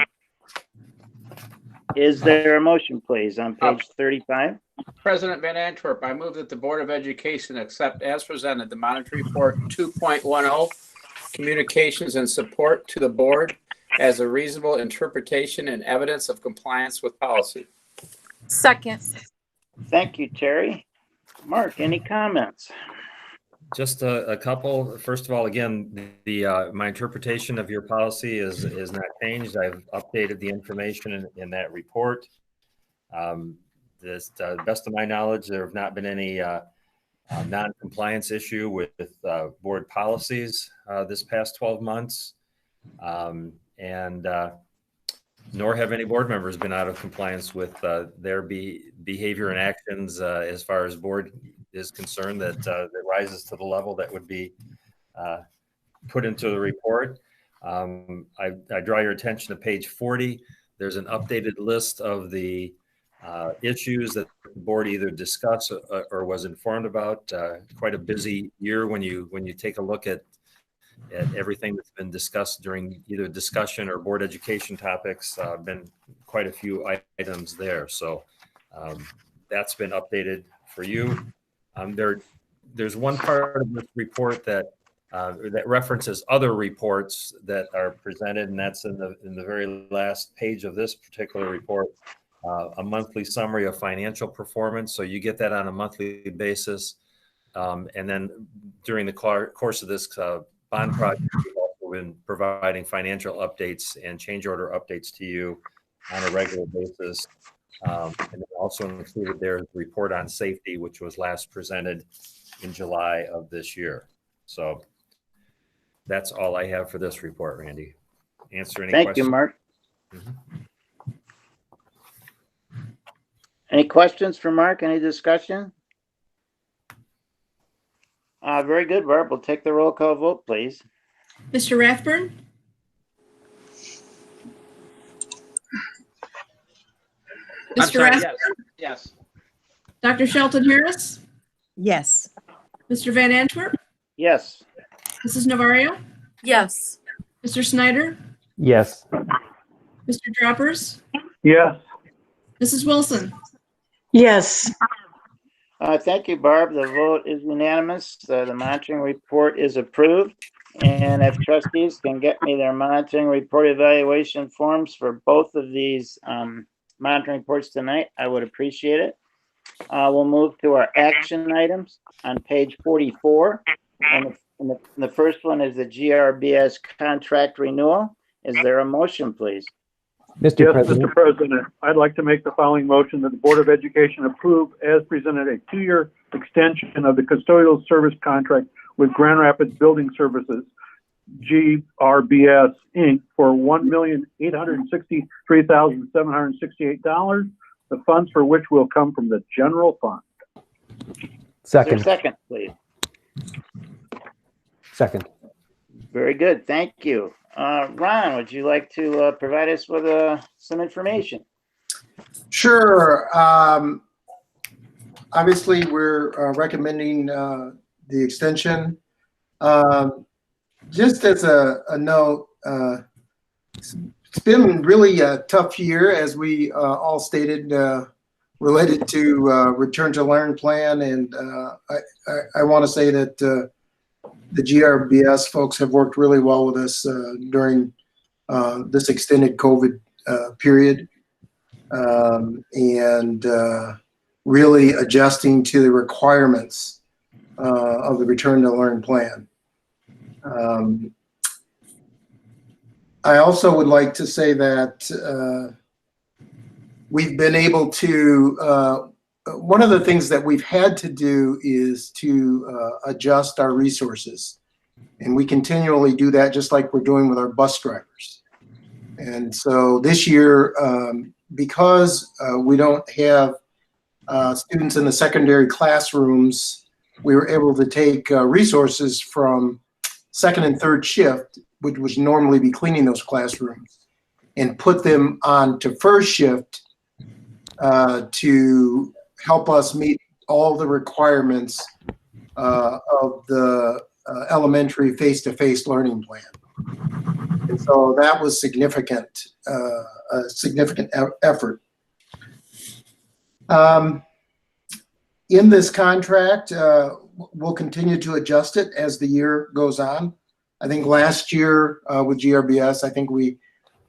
Is there a motion, please, on page 35? President Van Antwerp, I move that the Board of Education accept as presented the monitoring report 2.10, communications and support to the board as a reasonable interpretation and evidence of compliance with policy. Second. Thank you, Terry. Mark, any comments? Just a couple. First of all, again, my interpretation of your policy is not changed. I've updated the information in that report. To the best of my knowledge, there have not been any non-compliance issue with board policies this past 12 months. And nor have any board members been out of compliance with their behavior and actions as far as board is concerned that rises to the level that would be put into the report. I draw your attention to page 40. There's an updated list of the issues that the board either discussed or was informed about. Quite a busy year when you take a look at everything that's been discussed during either discussion or board education topics. Been quite a few items there. So that's been updated for you. There's one part of this report that references other reports that are presented, and that's in the very last page of this particular report, a monthly summary of financial performance. So you get that on a monthly basis. And then during the course of this bond project, we've also been providing financial updates and change order updates to you on a regular basis. And then also included there is a report on safety, which was last presented in July of this year. So that's all I have for this report, Randy. Answer any questions? Thank you, Mark. Mm-hmm. Any questions for Mark? Any discussion? Very good, Barb. We'll take the roll call vote, please. Mr. Rathburn, I'm Mr. sorry, Rathburn, yes. Dr. Shelton Harris, Yes. Mr. Van Antwerp, Yes. Mrs. Novaria, Yes. Mr. Snyder, Yes. Mr. Droppers, Yes. Mrs. Wilson. Yes. Thank you, Barb. The vote is unanimous. The monitoring report is approved. And if trustees can get me their monitoring report evaluation forms for both of these monitoring reports tonight, I would appreciate it. We'll move to our action items on page 44. And the first one is the GRBS contract renewal. Is there a motion, please? Mr. Yes, President, Mr. President, I'd like to make the following motion that the Board of Education approve as presented a 2-year extension of the custodial service contract with Grand Rapids Building Services, GRBS Inc. for $1,863,768. The funds for which will come from the general fund. Is there a second, second, please? second. Very good. Thank you. Ron, would you like to provide us with some information? Sure. Obviously, we're recommending the extension. Just as a note, it's been really a tough year, as we all stated, related to return to learn plan. And I want to say that the GRBS folks have worked really well with us during this extended COVID period, and really adjusting to the requirements of the return to learn plan. I also would like to say that we've been able to, one of the things that we've had to do is to adjust our resources. And we continually do that, just like we're doing with our bus drivers. And so this year, because we don't have students in the secondary classrooms, we were able to take resources from second and third shift, which would normally be cleaning those classrooms, and put them on to first shift to help us meet all the requirements of the elementary face-to-face learning plan. And so that was significant, a significant effort. In this contract, we'll continue to adjust it as the year goes on. I think last year with GRBS, I think we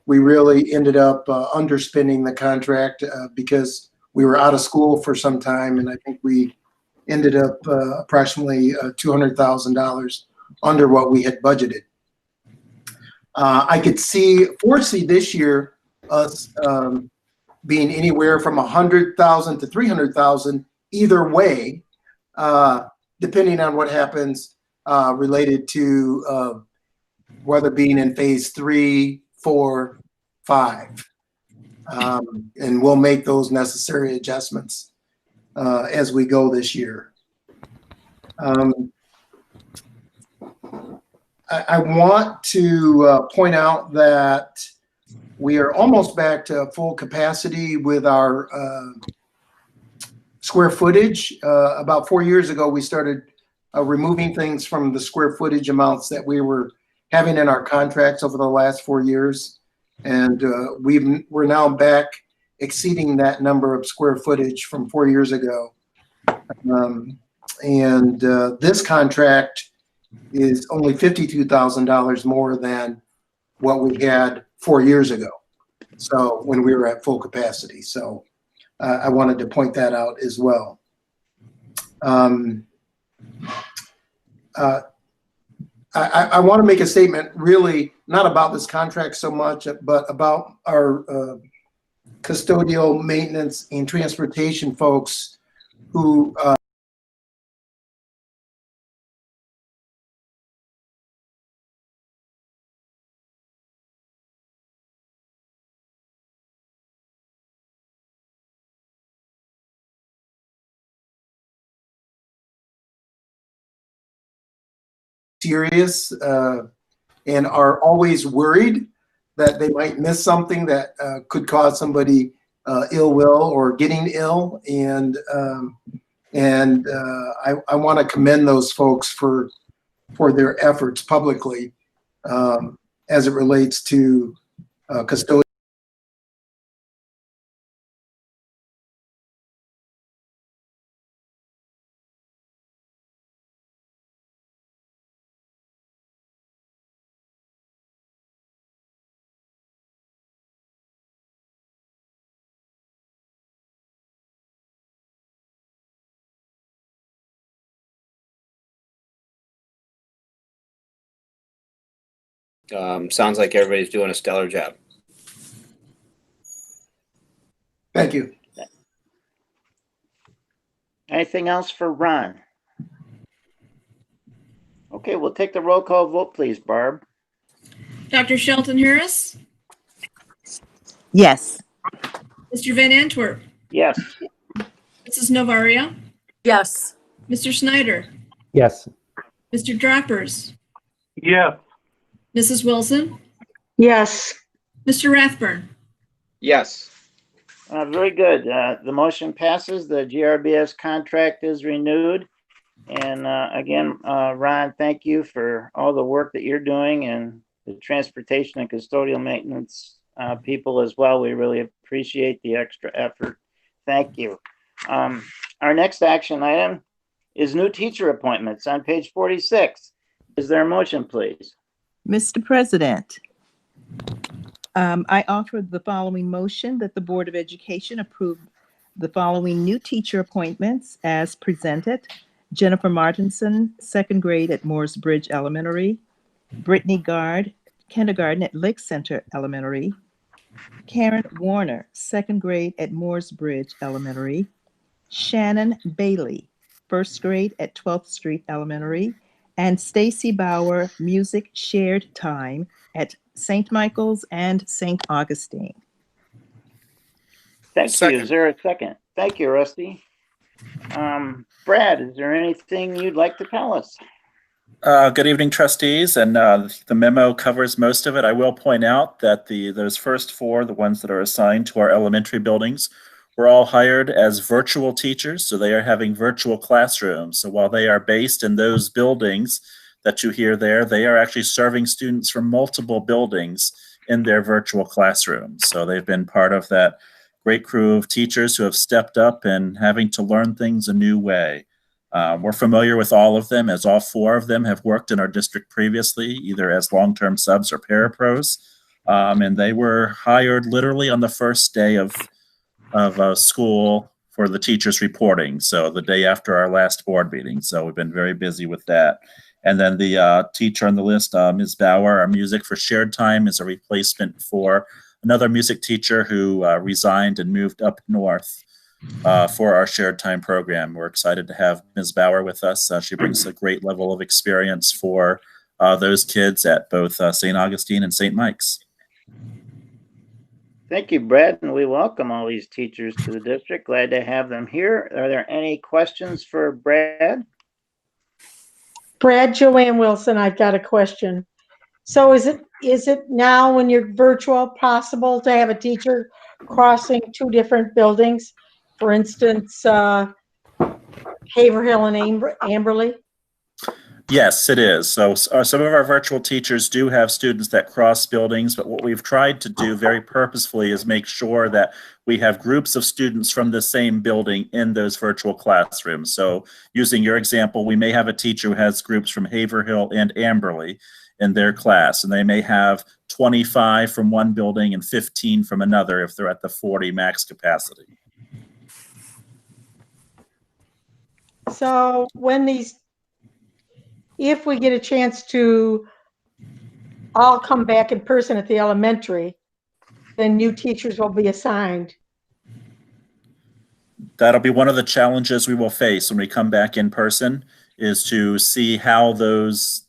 really ended up underspending the contract because we were out of school for some time, and I think we ended up approximately $200,000 under what we had budgeted. I could foresee this year us being anywhere from $100,000 to $300,000 either way, depending on what happens related to whether being in phase 3, 4, 5. And we'll make those necessary adjustments as we go this year. I want to point out that we are almost back to full capacity with our square footage. About 4 years ago, we started removing things from the square footage amounts that we were having in our contracts over the last 4 years. And we're now back exceeding that number of square footage from 4 years ago. This contract is only $52,000 more than what we had 4 years ago. So when we were at full capacity. So I wanted to point that out as well. I want to make a statement, really not about this contract so much, but about our custodial maintenance and transportation folks who serious and are always worried that they might miss something that could cause somebody ill will or getting ill. And I want to commend those folks for their efforts publicly as it relates to custodial. Sounds like everybody's doing a stellar job. Thank you. Anything else for Ron? Okay, we'll take the roll call vote, please, Barb. Dr. Shelton Harris, Yes. Mr. Van Antwerp, Yes. Mrs. Novaria, Yes. Mr. Snyder, Yes. Mr. Droppers, Yes. Mrs. Wilson, Yes. Mr. Rathburn. Yes. Very good. The motion passes. The GRBS contract is renewed. And again, Ron, thank you for all the work that you're doing, and the transportation and custodial maintenance people as well. We really appreciate the extra effort. Thank you. Our next action item is new teacher appointments on page 46. Is there a motion, please? Mr. President, I offer the following motion that the Board of Education approve the following new teacher appointments as presented. Jennifer Martinson, second grade at Moores Bridge Elementary. Brittany Gard, kindergarten at Lake Center Elementary. Karen Warner, second grade at Moores Bridge Elementary. Shannon Bailey, first grade at 12th Street Elementary. And Stacy Bauer, music shared time at St. Michael's and St. Augustine. Thank Second. you. Is there a second? Thank you, Rusty. Brad, is there anything you'd like to tell us? Good evening, trustees, and the memo covers most of it. I will point out that those first four, the ones that are assigned to our elementary buildings, were all hired as virtual teachers, so they are having virtual classrooms. So while they are based in those buildings that you hear there, they are actually serving students from multiple buildings in their virtual classrooms. So they've been part of that great crew of teachers who have stepped up and having to learn things a new way. We're familiar with all of them, as all four of them have worked in our district previously, either as long-term subs or parapros. And they were hired literally on the first day of school for the teachers reporting. So the day after our last board meeting. So we've been very busy with that. And then the teacher on the list, Ms. Bauer, our music for shared time, is a replacement for another music teacher who resigned and moved up north for our shared time program. We're excited to have Ms. Bauer with us. She brings a great level of experience for those kids at both St. Augustine and St. Mike's. Thank you, Brad, and we welcome all these teachers to the district. Glad to have them here. Are there any questions for Brad? Brad, Joanne Wilson, I've got a question. So is it now, when you're virtual, possible to have a teacher crossing two different buildings? For instance, Haverhill and Amberley? Yes, it is. So some of our virtual teachers do have students that cross buildings, but what we've tried to do very purposefully is make sure that we have groups of students from the same building in those virtual classrooms. So using your example, we may have a teacher who has groups from Haverhill and Amberley in their class, and they may have 25 from one building and 15 from another if they're at the 40 max capacity. So if we get a chance to all come back in person at the elementary, then new teachers will be assigned. That'll be one of the challenges we will face when we come back in person, is to see how those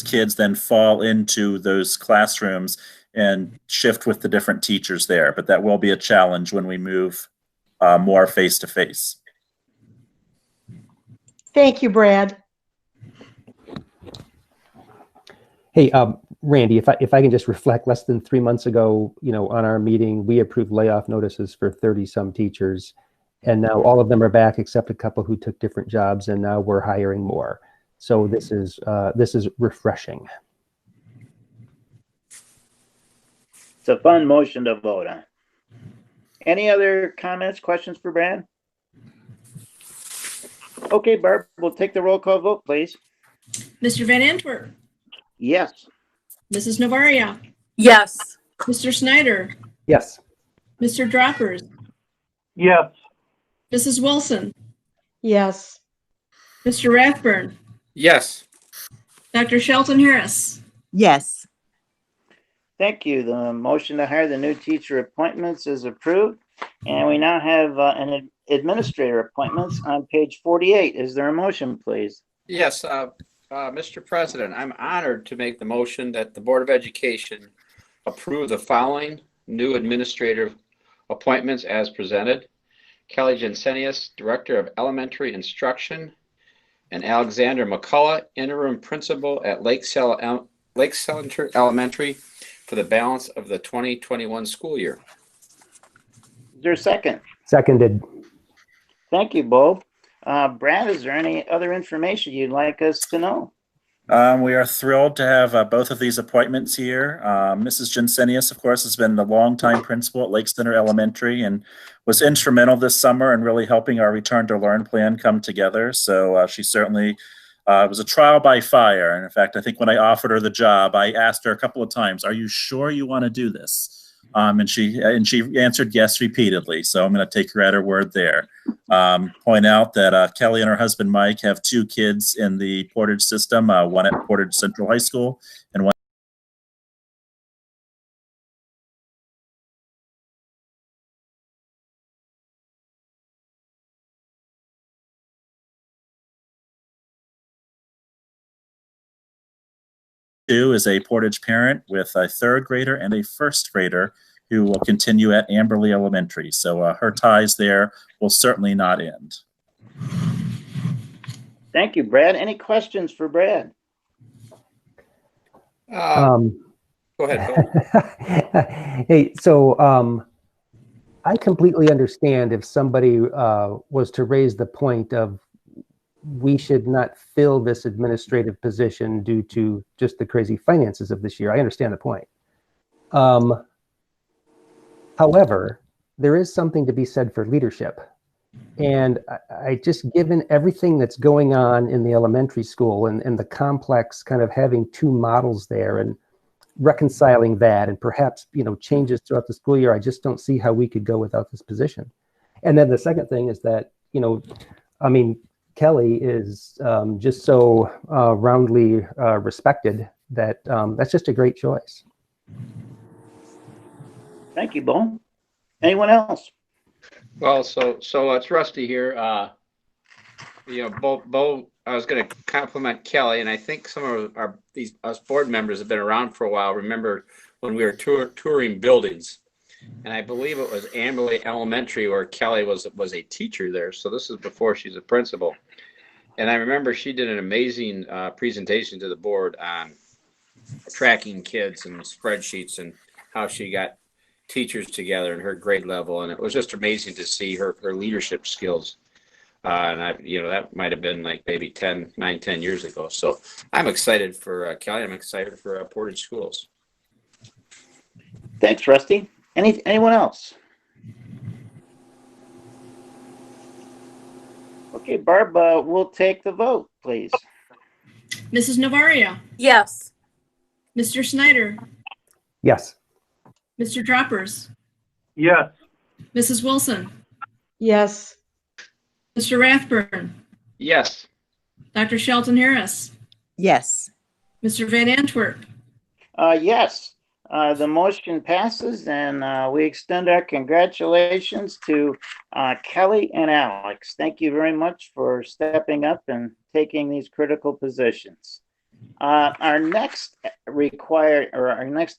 kids then fall into those classrooms and shift with the different teachers there. But that will be a challenge when we move more face to face. Thank you, Brad. Hey, Randy, if I can just reflect, less than 3 months ago, on our meeting, we approved layoff notices for 30 some teachers, and now all of them are back except a couple who took different jobs, and now we're hiring more. So this is refreshing. It's a fun motion to vote on. Any other comments, questions for Brad? Okay, Barb, we'll take the roll call vote, please. Mr. Van Antwerp, Yes. Mrs. Novaria, Yes. Mr. Snyder, Yes. Mr. Droppers, Yes. Mrs. Wilson, Yes. Mr. Rathburn, Yes. Dr. Shelton Harris. Yes. Thank you. The motion to hire the new teacher appointments is approved. And we now have an administrator appointments on page 48. Is there a motion, please? Yes, Mr. President, I'm honored to make the motion that the Board of Education approve the following new administrative appointments as presented. Kelly Jensenius, Director of Elementary Instruction, and Alexander McCullough, Interim Principal at Lake Center Elementary for the balance of the 2021 school year. Is there a second? Seconded. Thank you, Bo. Brad, is there any other information you'd like us to know? We are thrilled to have both of these appointments here. Mrs. Jensenius, of course, has been the longtime principal at Lake Center Elementary and was instrumental this summer in really helping our Return to Learn plan come together. So she certainly was a trial by fire. And in fact, I think when I offered her the job, I asked her a couple of times, "Are you sure you want to do this?" And she answered yes repeatedly. So I'm going to take her at her word there. Point out that Kelly and her husband Mike have 2 kids in the Portage system, one at Portage Central High School and one is a Portage parent with a 3rd grader and a 1st grader who will continue at Amberley Elementary. So her ties there will certainly not end. Thank you, Brad. Any questions for Brad? Go ahead, Bill. Hey, so I completely understand if somebody was to raise the point of we should not fill this administrative position due to just the crazy finances of this year. I understand the point. However, there is something to be said for leadership. And I just, given everything that's going on in the elementary school and the complex kind of having 2 models there and reconciling that and perhaps, changes throughout the school year, I just don't see how we could go without this position. And then the second thing is that, Kelly is just so roundly respected that that's just a great choice. Thank you, Bo. Anyone else? Well, so it's Rusty here. Bo, I was going to compliment Kelly, and I think some of us board members have been around for a while. Remember when we were touring buildings, and I believe it was Amberley Elementary where Kelly was a teacher there. So this is before she's a principal, and I remember she did an amazing presentation to the board on tracking kids and spreadsheets and how she got teachers together in her grade level, and it was just amazing to see her leadership skills. And that might have been like maybe 10 years ago. So I'm excited for Kelly. I'm excited for Portage Schools. Thanks, Rusty. Anyone else? Okay, Barb, we'll take the vote, please. Mrs. Navaria, Yes. Mr. Snyder, Yes. Mr. Droppers, Yes. Mrs. Wilson, Yes. Mr. Rathburn, Yes. Dr. Shelton Harris, Yes. Mr. Van Antwerp. Yes, the motion passes, and we extend our congratulations to Kelly and Alex. Thank you very much for stepping up and taking these critical positions. Our next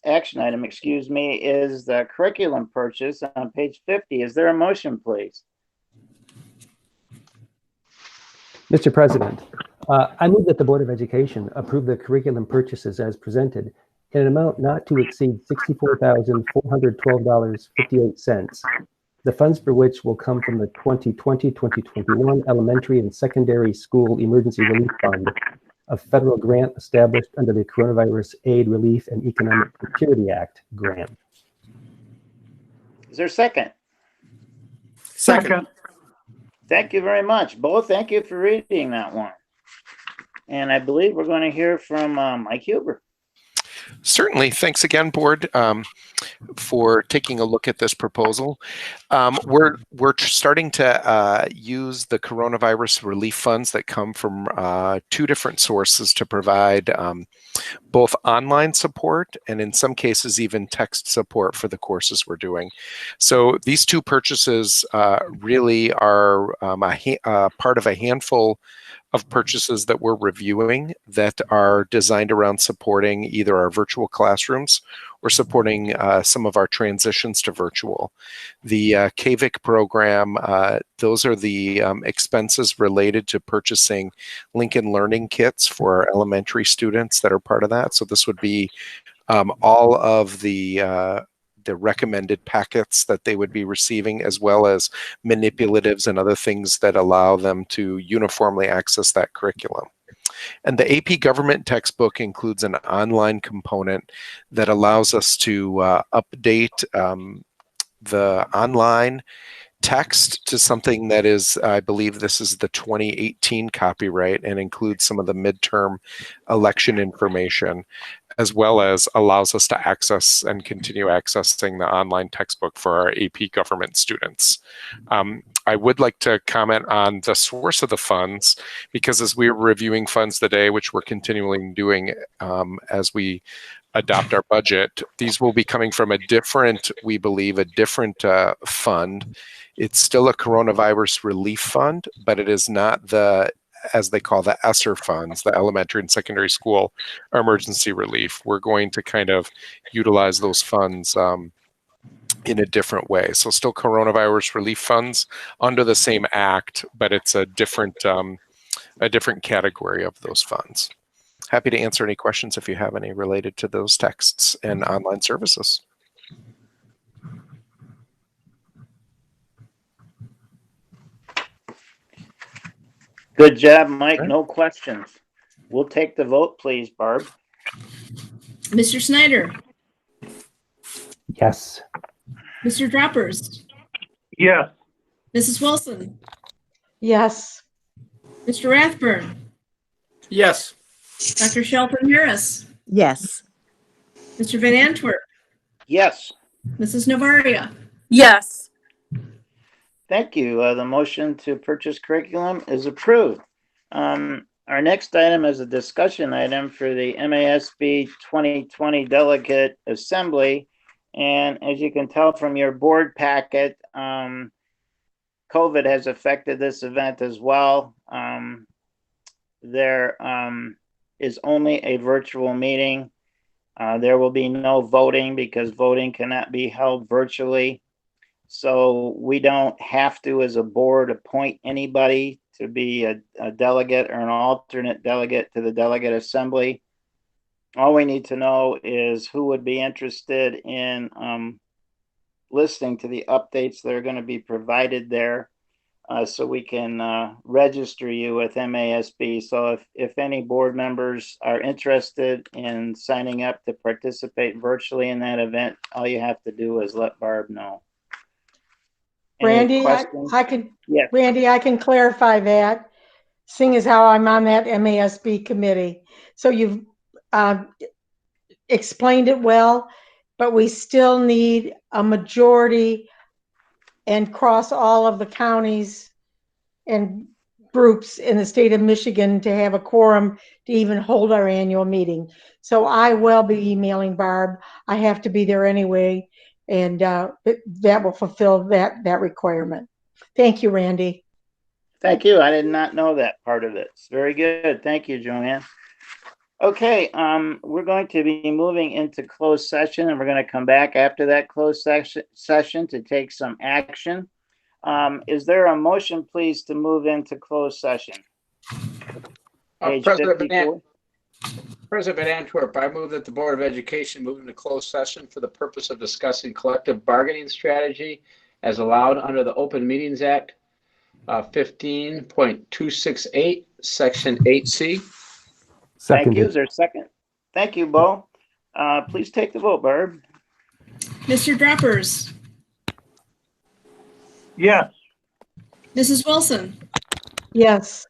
action item, is the curriculum purchase on page 50. Is there a motion, please? Mr. President, I move that the Board of Education approve the curriculum purchases as presented in an amount not to exceed $64,412.58, the funds for which will come from the 2020-2021 Elementary and Secondary School Emergency Relief Fund, a federal grant established under the Coronavirus Aid, Relief, and Economic Security Act grant. Is there a second? Second. Thank you very much. Bo, thank you for reading that one. And I believe we're going to hear from Mike Huber. Certainly. Thanks again, Board. for taking a look at this proposal. We're starting to use the coronavirus relief funds that come from 2 different sources to provide both online support and in some cases even text support for the courses we're doing. So these 2 purchases really are part of a handful of purchases that we're reviewing that are designed around supporting either our virtual classrooms or supporting some of our transitions to virtual. The KVIC program, those are the expenses related to purchasing Lincoln Learning Kits for our elementary students that are part of that. So this would be all of the recommended packets that they would be receiving, as well as manipulatives and other things that allow them to uniformly access that curriculum. And the AP Government textbook includes an online component that allows us to update the online text to something that is, I believe this is the 2018 copyright, and includes some of the midterm election information, as well as allows us to access and continue accessing the online textbook for our AP Government students. I would like to comment on the source of the funds, because as we were reviewing funds today, which we're continuing doing as we adopt our budget, these will be coming from a different, we believe, a different fund. It's still a coronavirus relief fund, but it is not the, as they call the ESSER funds, the elementary and secondary school emergency relief. We're going to kind of utilize those funds in a different way. So still coronavirus relief funds under the same act, but it's a different category of those funds. Happy to answer any questions if you have any related to those texts and online services. Good job, Mike. No questions. We'll take the vote, please, Barb. Mr. Snyder, Yes. Mr. Droppers, Yes. Mrs. Wilson, Yes. Mr. Rathburn, Yes. Dr. Shelton Harris, Yes. Mr. Van Antwerp, Yes. Mrs. Navaria. Yes. Thank you. The motion to purchase curriculum is approved. Our next item is a discussion item for the MASB 2020 Delegate Assembly. And as you can tell from your board packet, COVID has affected this event as well. There is only a virtual meeting. There will be no voting because voting cannot be held virtually. So we don't have to, as a board, appoint anybody to be a delegate or an alternate delegate to the delegate assembly. All we need to know is who would be interested in listening to the updates that are going to be provided there, so we can register you with MASB. So if any board members are interested in signing up to participate virtually in that event, all you have to do is let Barb know. Randy, Yes. Randy, I can clarify that, seeing as how I'm on that MASB committee. So you've explained it well, but we still need a majority and cross all of the counties and groups in the state of Michigan to have a quorum to even hold our annual meeting. So I will be emailing Barb. I have to be there anyway, and that will fulfill that requirement. Thank you, Randy. Thank you. I did not know that part of it. It's very good. Thank you, Joanne. Okay, we're going to be moving into closed session, and we're going to come back after that closed session to take some action. Is there a motion, please, to move into closed session? Page 54. President Antwerp, I move that the Board of Education move into closed session for the purpose of discussing collective bargaining strategy as allowed under the Open Meetings Act 15.268, Section 8C. Thank you. Is there a second? Thank you, Bo. Please take the vote, Barb. Mr. Droppers, Yes. Mrs. Wilson, Yes.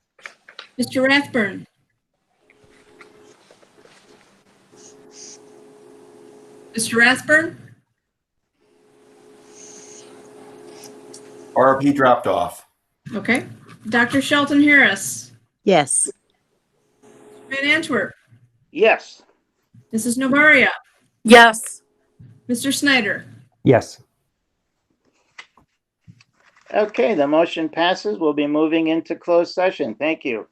Mr. Rathburn, Mr. Rathburn, RP dropped off. Okay. Dr. Shelton Harris, Yes. Van Antwerp, Yes. Mrs. Novaria, Yes. Mr. Snyder. Yes. Okay, the motion passes. We'll be moving into closed session. Thank you.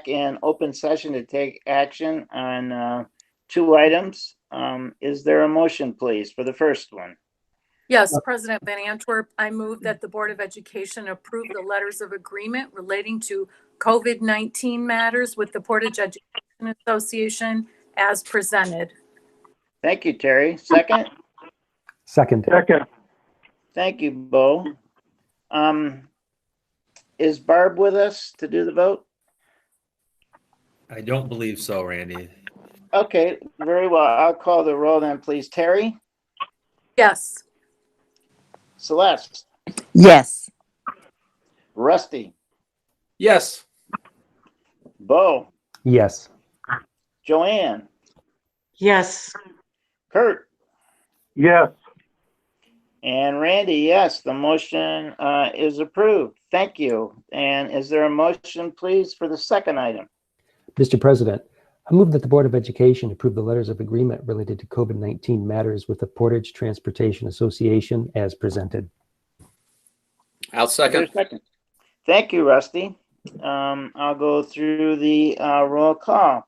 in open session to take action on 2 items. Is there a motion, please, for the first one? Yes, President Van Antwerp, I move that the Board of Education approve the letters of agreement relating to COVID-19 matters with the Portage Education Association as presented. Thank you, Terry. Second? Second. Second. Thank you, Bo. Is Barb with us to do the vote? I don't believe so, Randy. Okay, very well. I'll call the roll then, please. Terry? Yes. Celeste? Yes. Rusty? Yes. Bo? Yes. Joanne? Yes. Kurt? Yes. And Randy, yes, the motion is approved. Thank you. And is there a motion, please, for the second item? Mr. President, I move that the Board of Education approve the letters of agreement related to COVID-19 matters with the Portage Transportation Association as presented. I'll Is there second. a second? Thank you, Rusty. I'll go through the roll call.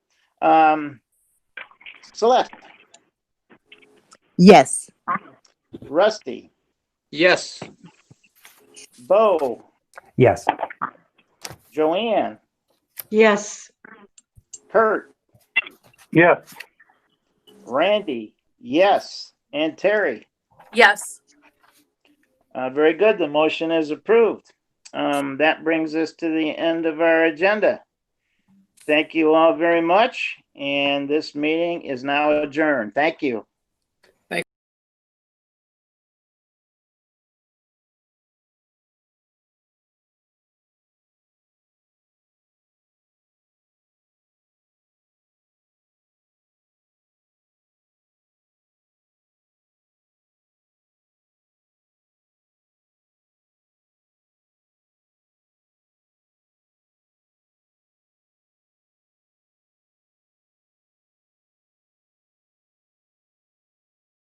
Celeste? Yes. Rusty? Yes. Bo? Yes. Joanne? Yes. Kurt? Yes. Randy? Yes. And Terry? Yes. Very good. The motion is approved. That brings us to the end of our agenda. Thank you all very much. And this meeting is now adjourned. Thank you.